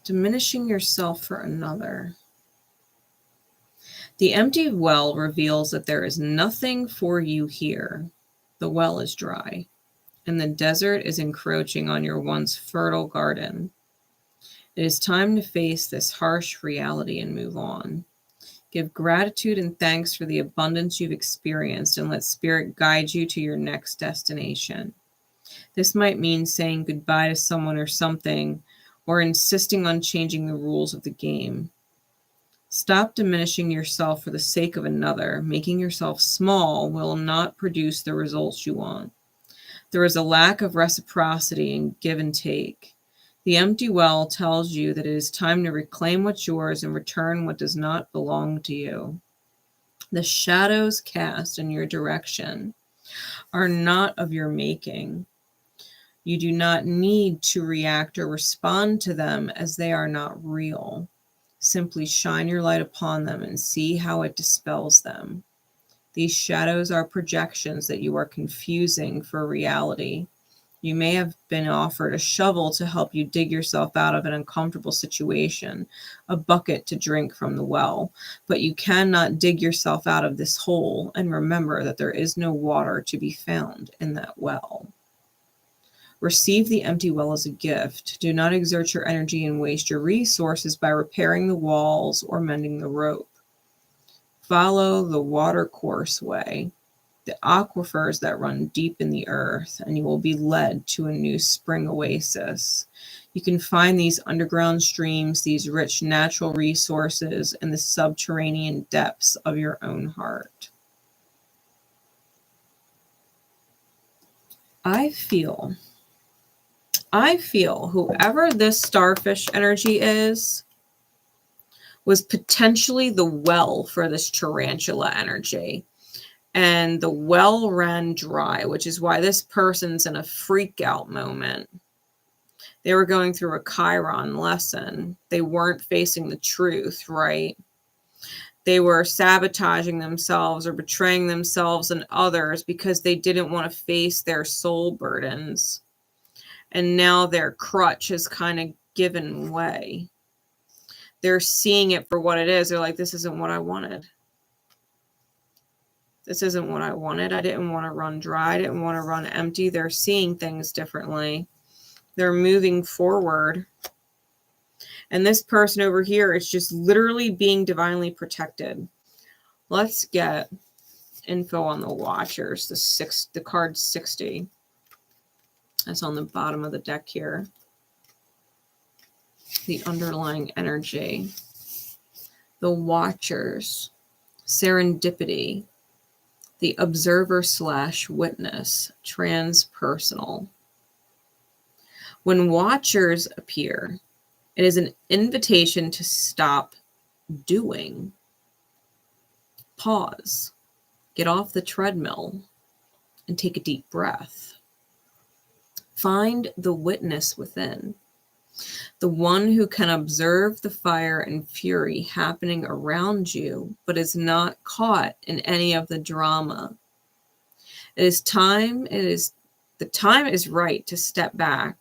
Diminishing yourself for another. The empty well reveals that there is nothing for you here. The well is dry, and the desert is encroaching on your once fertile garden. It is time to face this harsh reality and move on. Give gratitude and thanks for the abundance you've experienced, and let Spirit guide you to your next destination. This might mean saying goodbye to someone or something, or insisting on changing the rules of the game. Stop diminishing yourself for the sake of another. Making yourself small will not produce the results you want. There is a lack of reciprocity in give and take. The empty well tells you that it is time to reclaim what's yours and return what does not belong to you. The shadows cast in your direction are not of your making. You do not need to react or respond to them, as they are not real. Simply shine your light upon them and see how it dispels them. These shadows are projections that you are confusing for reality. You may have been offered a shovel to help you dig yourself out of an uncomfortable situation, a bucket to drink from the well, but you cannot dig yourself out of this hole, and remember that there is no water to be found in that well. Receive the empty well as a gift. Do not exert your energy and waste your resources by repairing the walls or mending the rope. Follow the watercourse way, the aquifers that run deep in the earth, and you will be led to a new spring oasis. You can find these underground streams, these rich natural resources, in the subterranean depths of your own heart. I feel whoever this starfish energy is was potentially the well for this tarantula energy. And the well ran dry, which is why this person's in a freak out moment. They were going through a Chiron lesson. They weren't facing the truth, right? They were sabotaging themselves or betraying themselves and others because they didn't want to face their soul burdens. And now their crutch has kind of given way. They're seeing it for what it is. They're like, this isn't what I wanted. This isn't what I wanted. I didn't want to run dry. I didn't want to run empty. They're seeing things differently. They're moving forward. And this person over here is just literally being divinely protected. Let's get info on the Watchers. The card 60. That's on the bottom of the deck here. The underlying energy. The Watchers. Serendipity. The observer/witness, transpersonal. When Watchers appear, it is an invitation to stop doing. Pause, get off the treadmill, and take a deep breath. Find the witness within, the one who can observe the fire and fury happening around you, but is not caught in any of the drama. The time is right to step back.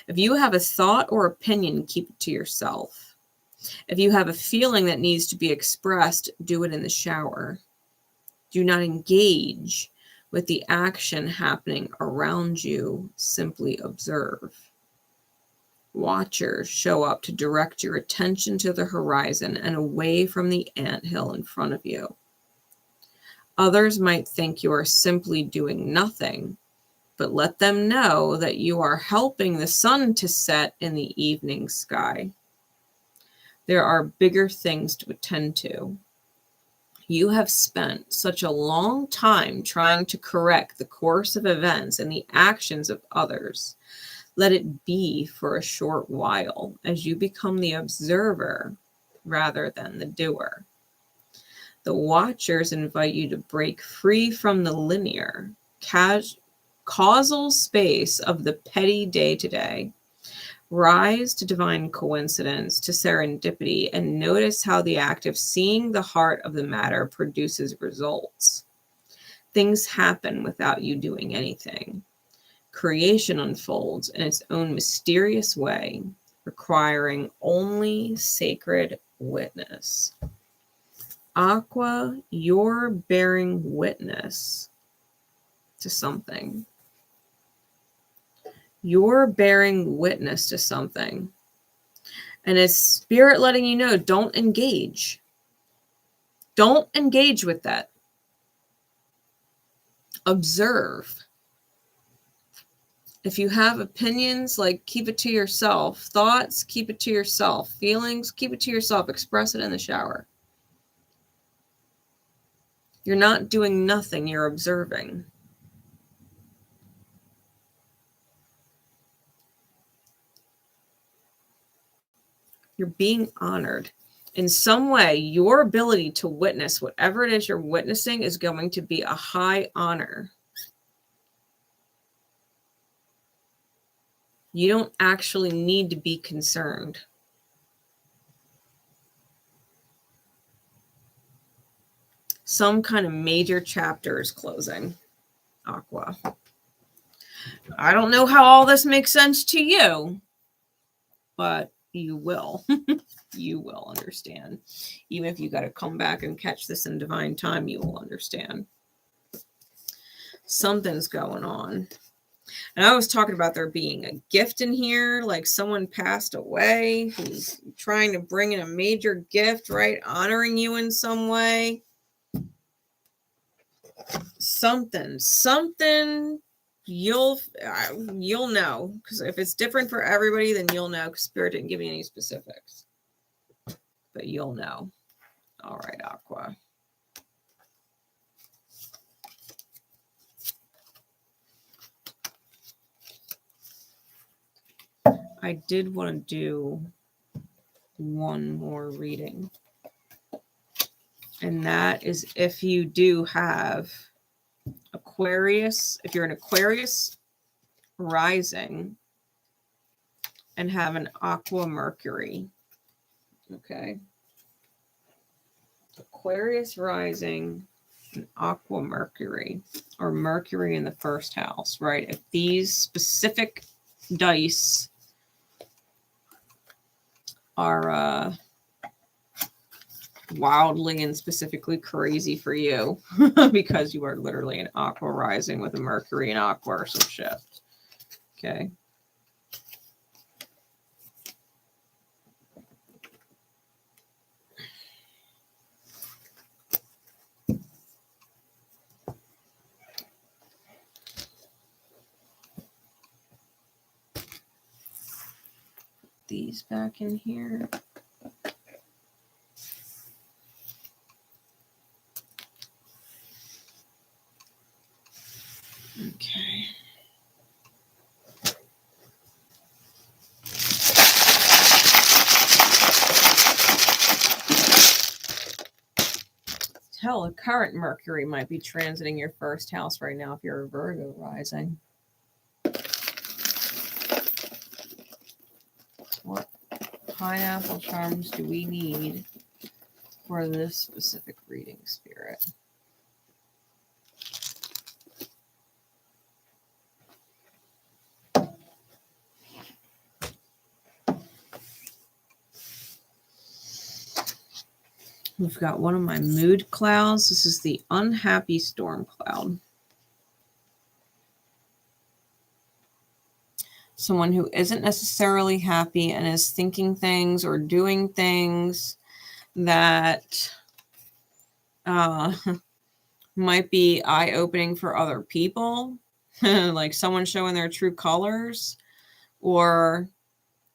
If you have a thought or opinion, keep it to yourself. If you have a feeling that needs to be expressed, do it in the shower. Do not engage with the action happening around you. Simply observe. Watchers show up to direct your attention to the horizon and away from the anthill in front of you. Others might think you are simply doing nothing, but let them know that you are helping the sun to set in the evening sky. There are bigger things to attend to. You have spent such a long time trying to correct the course of events and the actions of others. Let it be for a short while as you become the observer rather than the doer. The watchers invite you to break free from the linear, causal space of the petty day-to-day. Rise to divine coincidence, to serendipity, and notice how the act of seeing the heart of the matter produces results. Things happen without you doing anything. Creation unfolds in its own mysterious way, requiring only sacred witness. Aqua, you're bearing witness to something. You're bearing witness to something. And it's spirit letting you know, don't engage. Don't engage with that. Observe. If you have opinions, like, keep it to yourself. Thoughts, keep it to yourself. Feelings, keep it to yourself. Express it in the shower. You're not doing nothing. You're observing. You're being honored. In some way, your ability to witness whatever it is you're witnessing is going to be a high honor. You don't actually need to be concerned. Some kind of major chapter is closing, Aqua. I don't know how all this makes sense to you, but you will. You will understand. Even if you got to come back and catch this in divine time, you will understand. Something's going on. And I was talking about there being a gift in here, like someone passed away who's trying to bring in a major gift, right? Honoring you in some way. Something you'll know, because if it's different for everybody, then you'll know, because Spirit didn't give me any specifics, but you'll know. All right, Aqua. I did want to do one more reading, and that is if you do have Aquarius, if you're an Aquarius rising and have an Aqua Mercury. Okay. Aquarius rising and Aqua Mercury, or Mercury in the first house, right? If these specific dice are wildly and specifically crazy for you because you are literally an Aqua rising with a Mercury and Aqua or some shit. Okay. These back in here. Okay. Hell, a current Mercury might be transiting your first house right now if you're a Virgo rising. What pineapple charms do we need for this specific reading, Spirit? We've got one of my mood clouds. This is the unhappy storm cloud. Someone who isn't necessarily happy and is thinking things or doing things that might be eye-opening for other people, like someone showing their true colors, or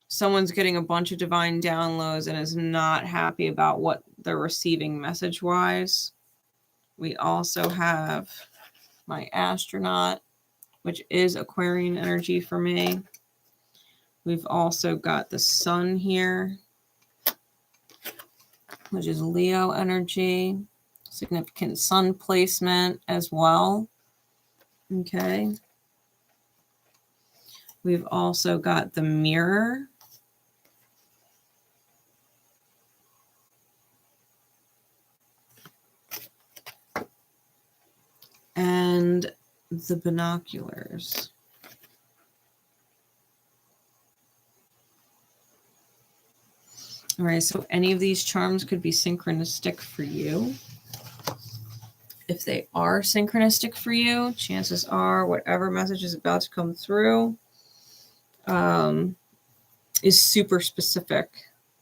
someone's getting a bunch of divine downloads and is not happy about what they're receiving message-wise. We also have my astronaut, which is Aquarian energy for me. We've also got the sun here, which is Leo energy. Significant sun placement as well. Okay. We've also got the mirror. And the binoculars. All right, so any of these charms could be synchronistic for you. If they are synchronistic for you, chances are whatever message is about to come through is super specific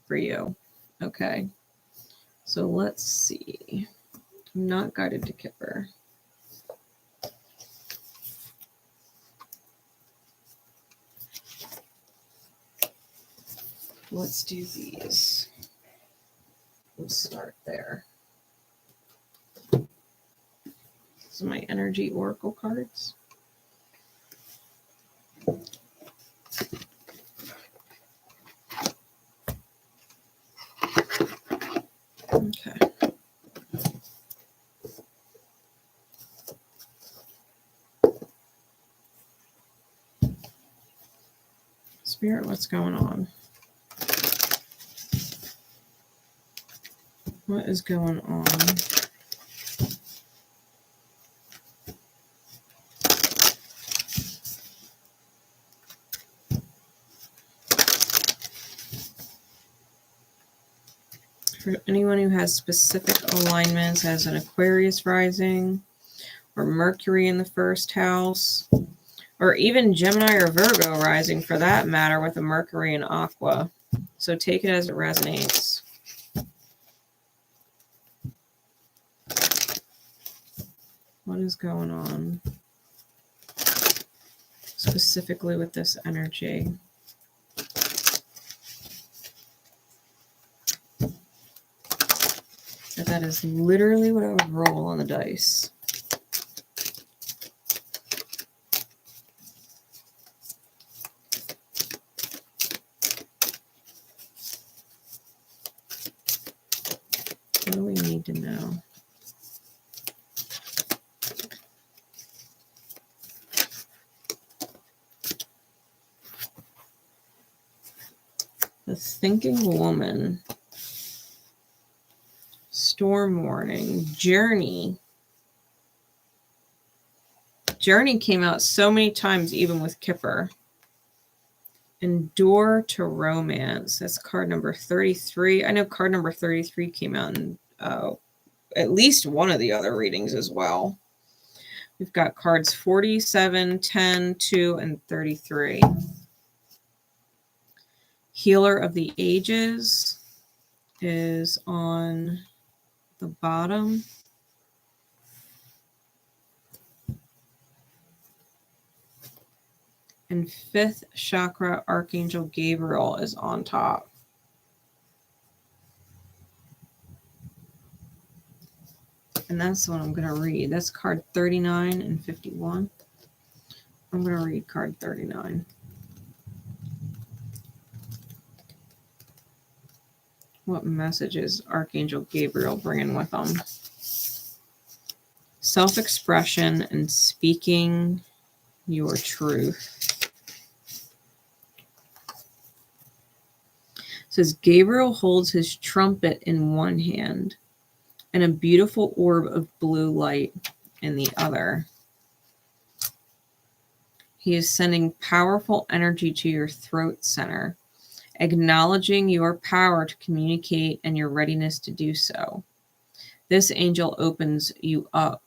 for you. Okay, so let's see. I'm not guided to Kipper. Let's do these. We'll start there. These are my energy oracle cards. Okay. Spirit, what's going on? What is going on? For anyone who has specific alignments as an Aquarius rising or Mercury in the first house, or even Gemini or Virgo rising for that matter with a Mercury in Aqua. So take it as it resonates. What is going on specifically with this energy? That is literally what I would roll on the dice. What do we need to know? The thinking woman. Storm warning. Journey. Journey came out so many times, even with Kipper. Endure to romance. That's card number 33. I know card number 33 came out in at least one of the other readings as well. We've got cards 47, 10, 2, and 33. Healer of the Ages is on the bottom. And fifth chakra, Archangel Gabriel is on top. And that's what I'm going to read. That's card 39 and 51. I'm going to read card 39. What message is Archangel Gabriel bringing with them? Self-expression and speaking your truth. It says Gabriel holds his trumpet in one hand and a beautiful orb of blue light in the other. He is sending powerful energy to your throat center, acknowledging your power to communicate and your readiness to do so. This angel opens you up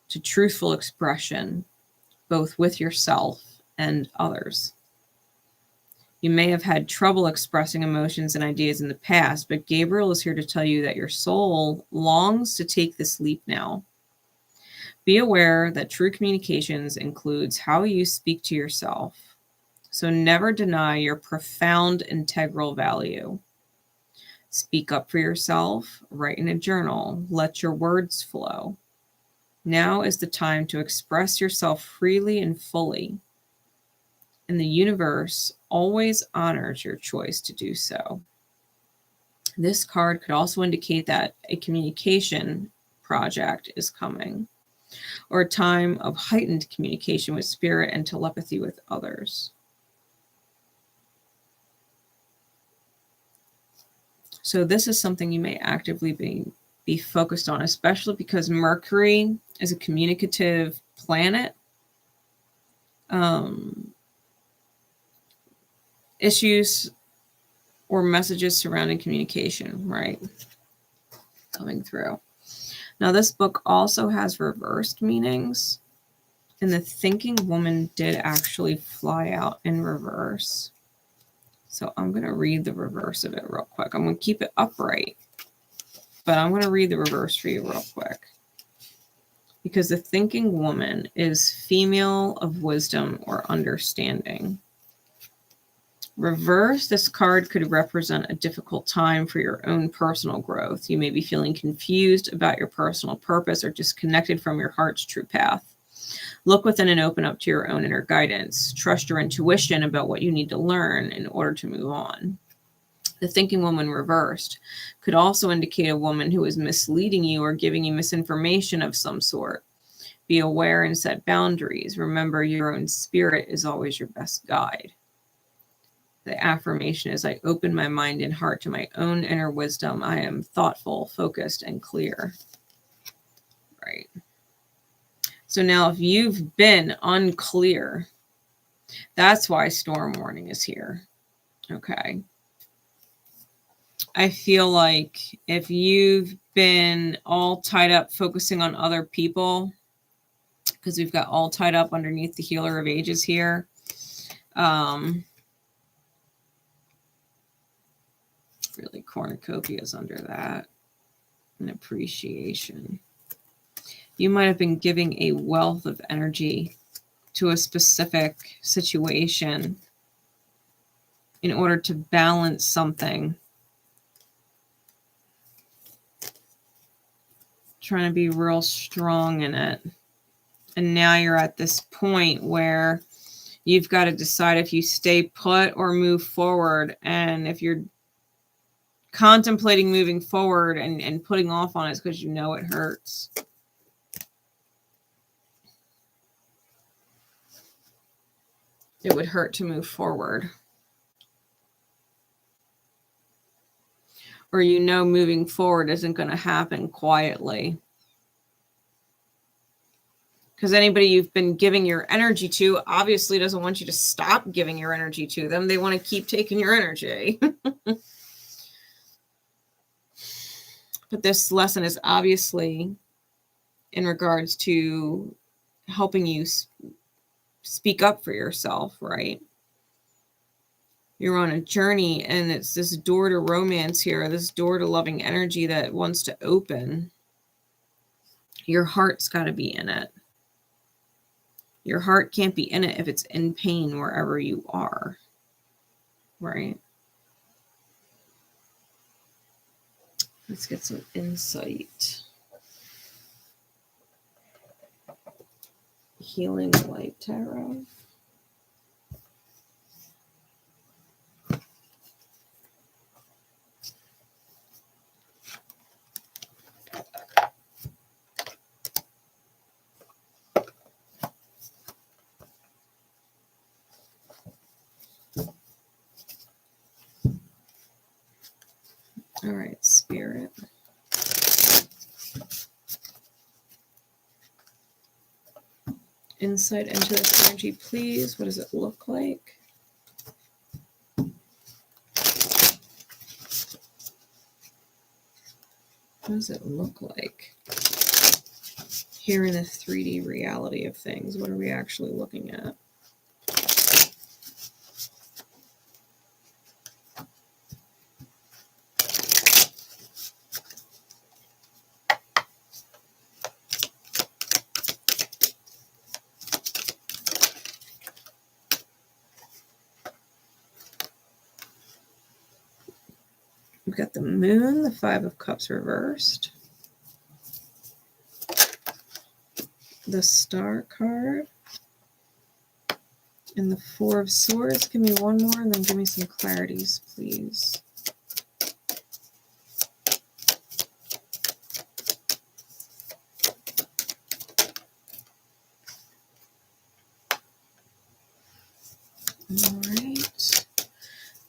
to truthful expression, both with yourself and others. You may have had trouble expressing emotions and ideas in the past, but Gabriel is here to tell you that your soul longs to take this leap now. Be aware that true communications includes how you speak to yourself. So never deny your profound integral value. Speak up for yourself, write in a journal, let your words flow. Now is the time to express yourself freely and fully. And the universe always honors your choice to do so. This card could also indicate that a communication project is coming, or a time of heightened communication with spirit and telepathy with others. So this is something you may actively be focused on, especially because Mercury is a communicative planet. Issues or messages surrounding communication, right? Coming through. Now, this book also has reversed meanings, and the thinking woman did actually fly out in reverse. So I'm going to read the reverse of it real quick. I'm going to keep it upright, but I'm going to read the reverse for you real quick. Because the thinking woman is female of wisdom or understanding. Reverse, this card could represent a difficult time for your own personal growth. You may be feeling confused about your personal purpose or disconnected from your heart's true path. Look within and open up to your own inner guidance. Trust your intuition about what you need to learn in order to move on. The thinking woman reversed could also indicate a woman who is misleading you or giving you misinformation of some sort. Be aware and set boundaries. Remember, your own spirit is always your best guide. The affirmation is, I open my mind and heart to my own inner wisdom. I am thoughtful, focused, and clear. Right. So now if you've been unclear, that's why storm warning is here. Okay. I feel like if you've been all tied up focusing on other people, because we've got all tied up underneath the Healer of Ages here, really cornucopias under that, and appreciation. You might have been giving a wealth of energy to a specific situation in order to balance something. Trying to be real strong in it. And now you're at this point where you've got to decide if you stay put or move forward. And if you're contemplating moving forward and putting off on it because you know it hurts. It would hurt to move forward. Or you know moving forward isn't going to happen quietly. Because anybody you've been giving your energy to obviously doesn't want you to stop giving your energy to them. They want to keep taking your energy. But this lesson is obviously in regards to helping you speak up for yourself, right? You're on a journey, and it's this door to romance here, this door to loving energy that wants to open. Your heart's got to be in it. Your heart can't be in it if it's in pain wherever you are, right? Let's get some insight. Healing Light Tarot. All right, Spirit. Insight into this energy, please. What does it look like? What does it look like? Here in the 3D reality of things, what are we actually looking at? We've got the Moon, the 5 of Cups reversed. the Star card, and the Four of Swords. Give me one more and then give me some clarities, please. All right.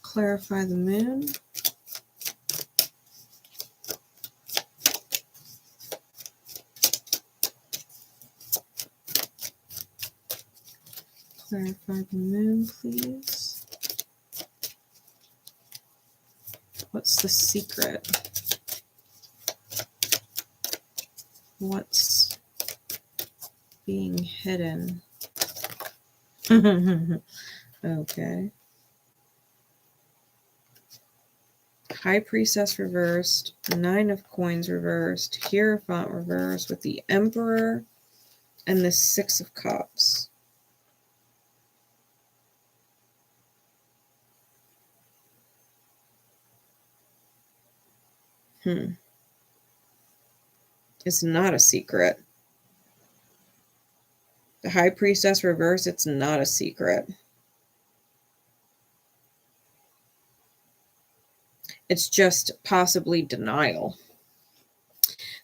Clarify the Moon. Clarify the Moon, please. What's the secret? What's being hidden? Okay. High Priestess reversed, Nine of Coins reversed, Hierophant reversed with the Emperor and the Six of Cups. It's not a secret. The High Priestess reversed, it's not a secret. It's just possibly denial.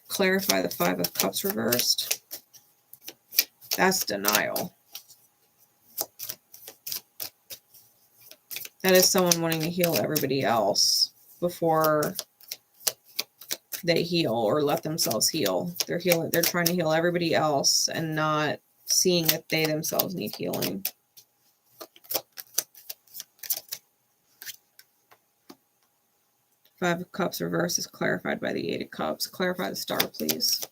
Clarify the Five of Cups reversed. That's denial. That is someone wanting to heal everybody else before they heal or let themselves heal. They're trying to heal everybody else and not seeing that they themselves need healing. Five of Cups reverse is clarified by the Eight of Cups. Clarify the Star, please.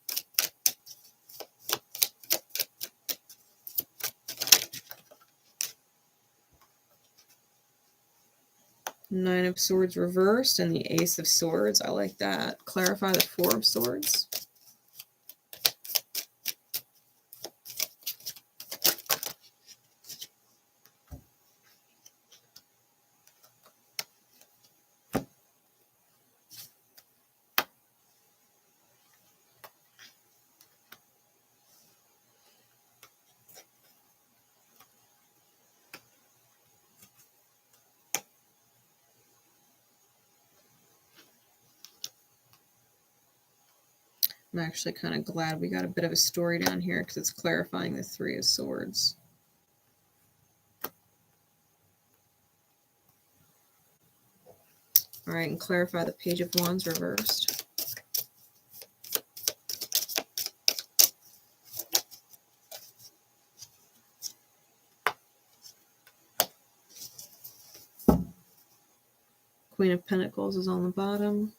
Nine of Swords reversed and the Ace of Swords. I like that. Clarify the Four of Swords. I'm actually kind of glad we got a bit of a story down here because it's clarifying the Three of Swords. All right, and clarify the Page of Wands reversed. Queen of Pentacles is on the bottom.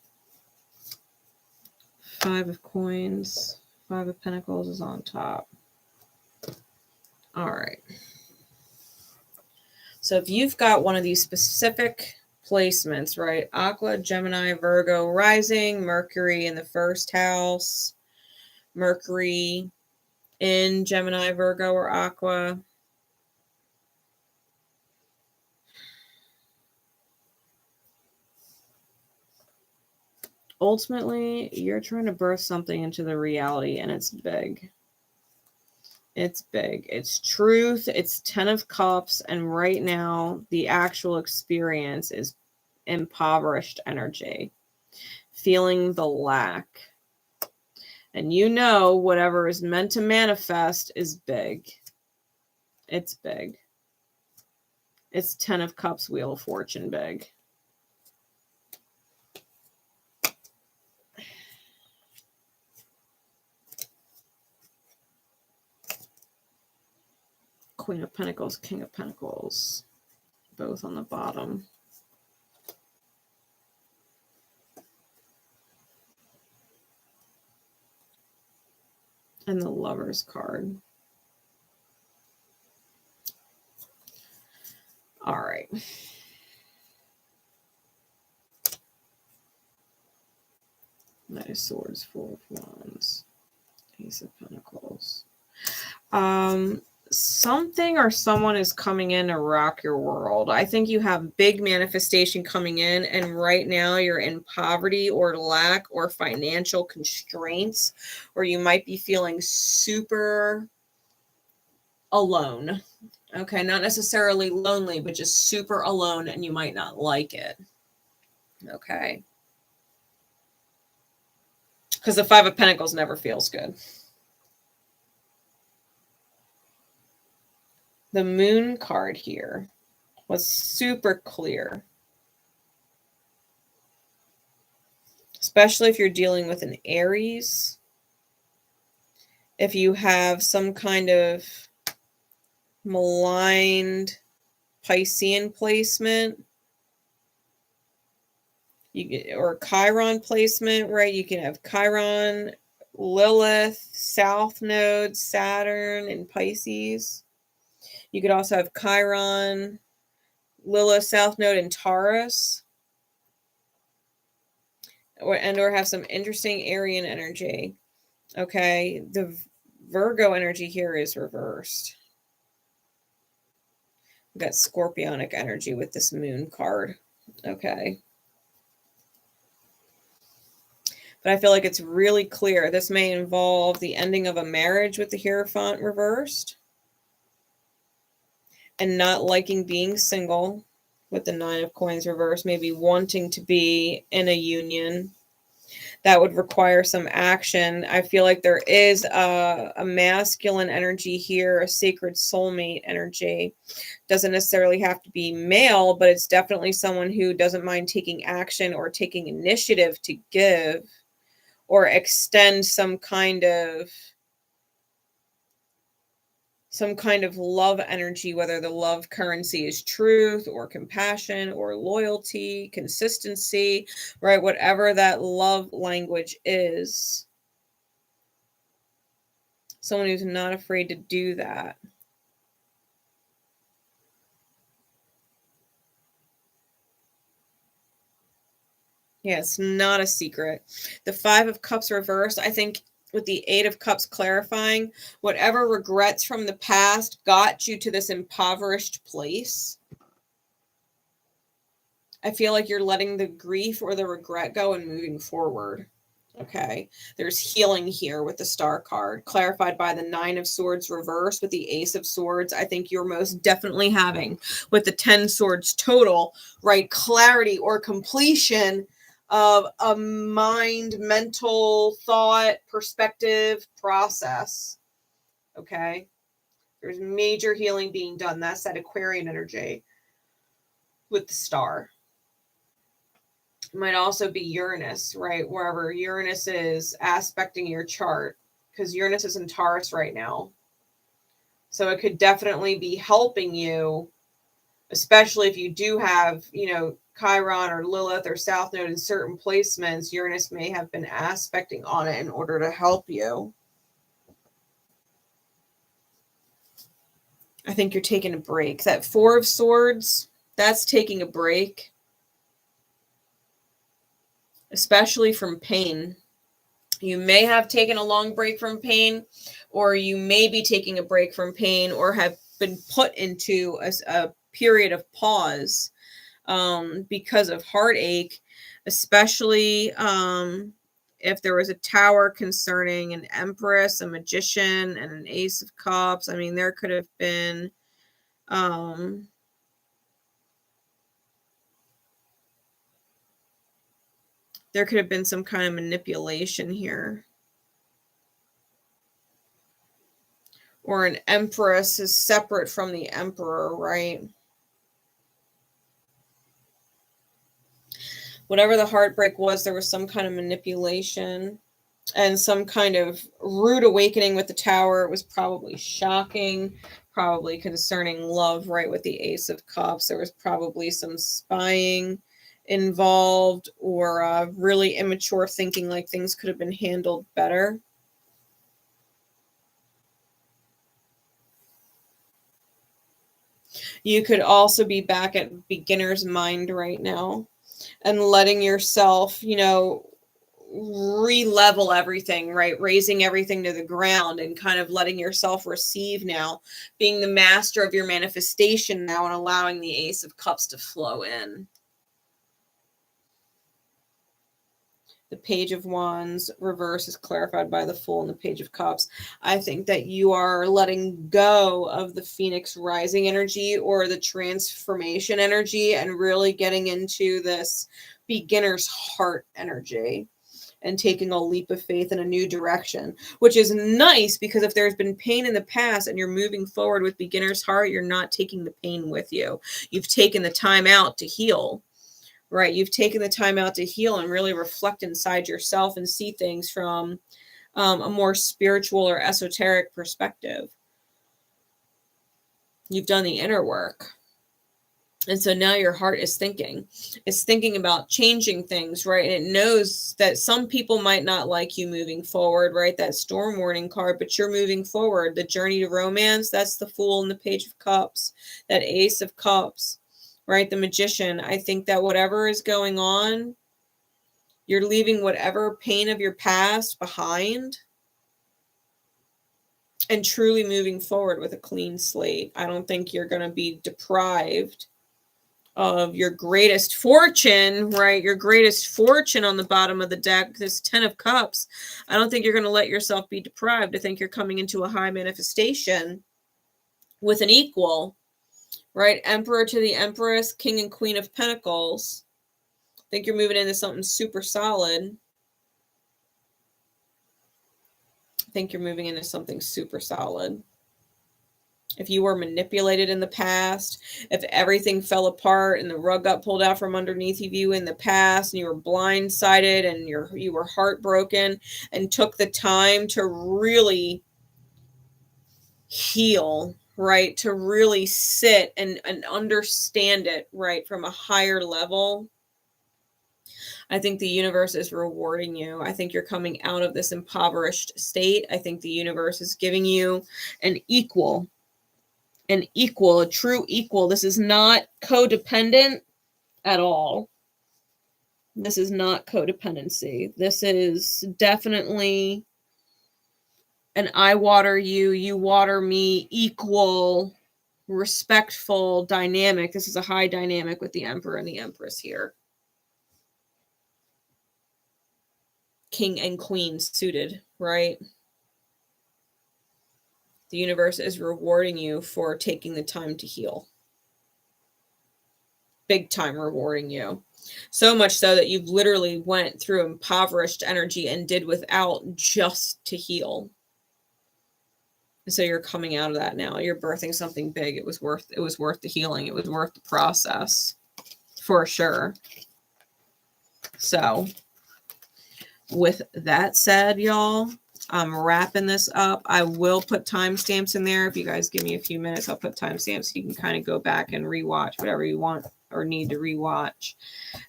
Five of Coins, Five of Pentacles is on top. All right. So if you've got one of these specific placements, right? Aqua, Gemini, Virgo, rising, Mercury in the first house, Mercury in Gemini, Virgo, or Aqua. Ultimately, you're trying to birth something into the reality, and it's big. It's big. It's truth. It's 10 of Cups. And right now, the actual experience is impoverished energy. Feeling the lack. And you know whatever is meant to manifest is big. It's big. It's 10 of Cups, Wheel of Fortune big. Queen of Pentacles, King of Pentacles, both on the bottom. And the Lover's card. All right. Knight of Swords, Four of Wands, Ace of Pentacles. Something or someone is coming in to rock your world. I think you have big manifestation coming in, and right now you're in poverty or lack or financial constraints, or you might be feeling super alone. Okay, not necessarily lonely, but just super alone, and you might not like it. Okay. Because the Five of Pentacles never feels good. The Moon card here was super clear. Especially if you're dealing with an Aries. If you have some kind of maligned Piscean placement, or Chiron placement, right? You can have Chiron, Lilith, South Node, Saturn, and Pisces. You could also have Chiron, Lilith, South Node, and Taurus. Or have some interesting Aryan energy. Okay, the Virgo energy here is reversed. We've got Scorpionic energy with this Moon card. Okay. But I feel like it's really clear. This may involve the ending of a marriage with the Hierophant reversed. And not liking being single with the Nine of Coins reversed. Maybe wanting to be in a union. That would require some action. I feel like there is a masculine energy here, a sacred soulmate energy. Doesn't necessarily have to be male, but it's definitely someone who doesn't mind taking action or taking initiative to give or extend some kind of love energy, whether the love currency is truth or compassion or loyalty, consistency, right? Whatever that love language is. Someone who's not afraid to do that. Yeah, it's not a secret. The Five of Cups reversed, I think, with the Eight of Cups clarifying, whatever regrets from the past got you to this impoverished place. I feel like you're letting the grief or the regret go and moving forward. Okay, there's healing here with the Star card, clarified by the Nine of Swords reversed with the Ace of Swords. I think you're most definitely having, with the 10 Swords total, right, clarity or completion of a mind, mental, thought, perspective, process. Okay, there's major healing being done. That's that Aquarian energy with the Star. It might also be Uranus, right? Wherever Uranus is aspecting your chart, because Uranus is in Taurus right now. So it could definitely be helping you, especially if you do have, Chiron or Lilith or South Node in certain placements. Uranus may have been aspecting on it in order to help you. I think you're taking a break. That Four of Swords, that's taking a break. Especially from pain. You may have taken a long break from pain, or you may be taking a break from pain, or have been put into a period of pause because of heartache, especially if there was a Tower concerning an Empress, a Magician, and an Ace of Cups. I mean, there could have been some kind of manipulation here. Or an Empress is separate from the Emperor, right? Whatever the heartbreak was, there was some kind of manipulation and some kind of rude awakening with the Tower. It was probably shocking, probably concerning love, right, with the Ace of Cups. There was probably some spying involved, or really immature thinking, like things could have been handled better. You could also be back at beginner's mind right now and letting yourself, re-level everything, right? Raising everything to the ground and kind of letting yourself receive now, being the master of your manifestation now and allowing the Ace of Cups to flow in. The Page of Wands reverse is clarified by the Fool and the Page of Cups. I think that you are letting go of the Phoenix rising energy or the transformation energy and really getting into this beginner's heart energy and taking a leap of faith in a new direction, which is nice because if there's been pain in the past and you're moving forward with beginner's heart, you're not taking the pain with you. You've taken the time out to heal. Right, you've taken the time out to heal and really reflect inside yourself and see things from a more spiritual or esoteric perspective. You've done the inner work. And so now your heart is thinking. It's thinking about changing things, right? And it knows that some people might not like you moving forward, right? That storm warning card, but you're moving forward. The journey to romance, that's the Fool and the Page of Cups. That Ace of Cups. Right? The Magician. I think that whatever is going on, you're leaving whatever pain of your past behind and truly moving forward with a clean slate. I don't think you're going to be deprived of your greatest fortune, right? Your greatest fortune on the bottom of the deck, this 10 of Cups. I don't think you're going to let yourself be deprived. I think you're coming into a high manifestation with an equal. Right? Emperor to the Empress, King and Queen of Pentacles. I think you're moving into something super solid. I think you're moving into something super solid. If you were manipulated in the past, if everything fell apart and the rug got pulled out from underneath of you in the past and you were blindsided and you were heartbroken and took the time to really heal, right? To really sit and understand it, right? From a higher level. I think the universe is rewarding you. I think you're coming out of this impoverished state. I think the universe is giving you a true equal. This is not codependent at all. This is not codependency. This is definitely an I water you, you water me, equal, respectful dynamic. This is a high dynamic with the Emperor and the Empress here. King and Queen suited, right? The universe is rewarding you for taking the time to heal. Big time rewarding you. So much so that you've literally went through impoverished energy and did without just to heal. And so you're coming out of that now. You're birthing something big. It was worth the healing. It was worth the process. For sure. So with that said, y'all, I'm wrapping this up. I will put timestamps in there. If you guys give me a few minutes, I'll put timestamps so you can kind of go back and rewatch whatever you want or need to rewatch.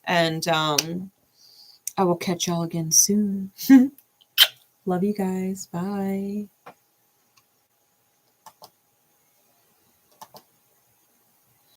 And I will catch y'all again soon. Love you guys. Bye.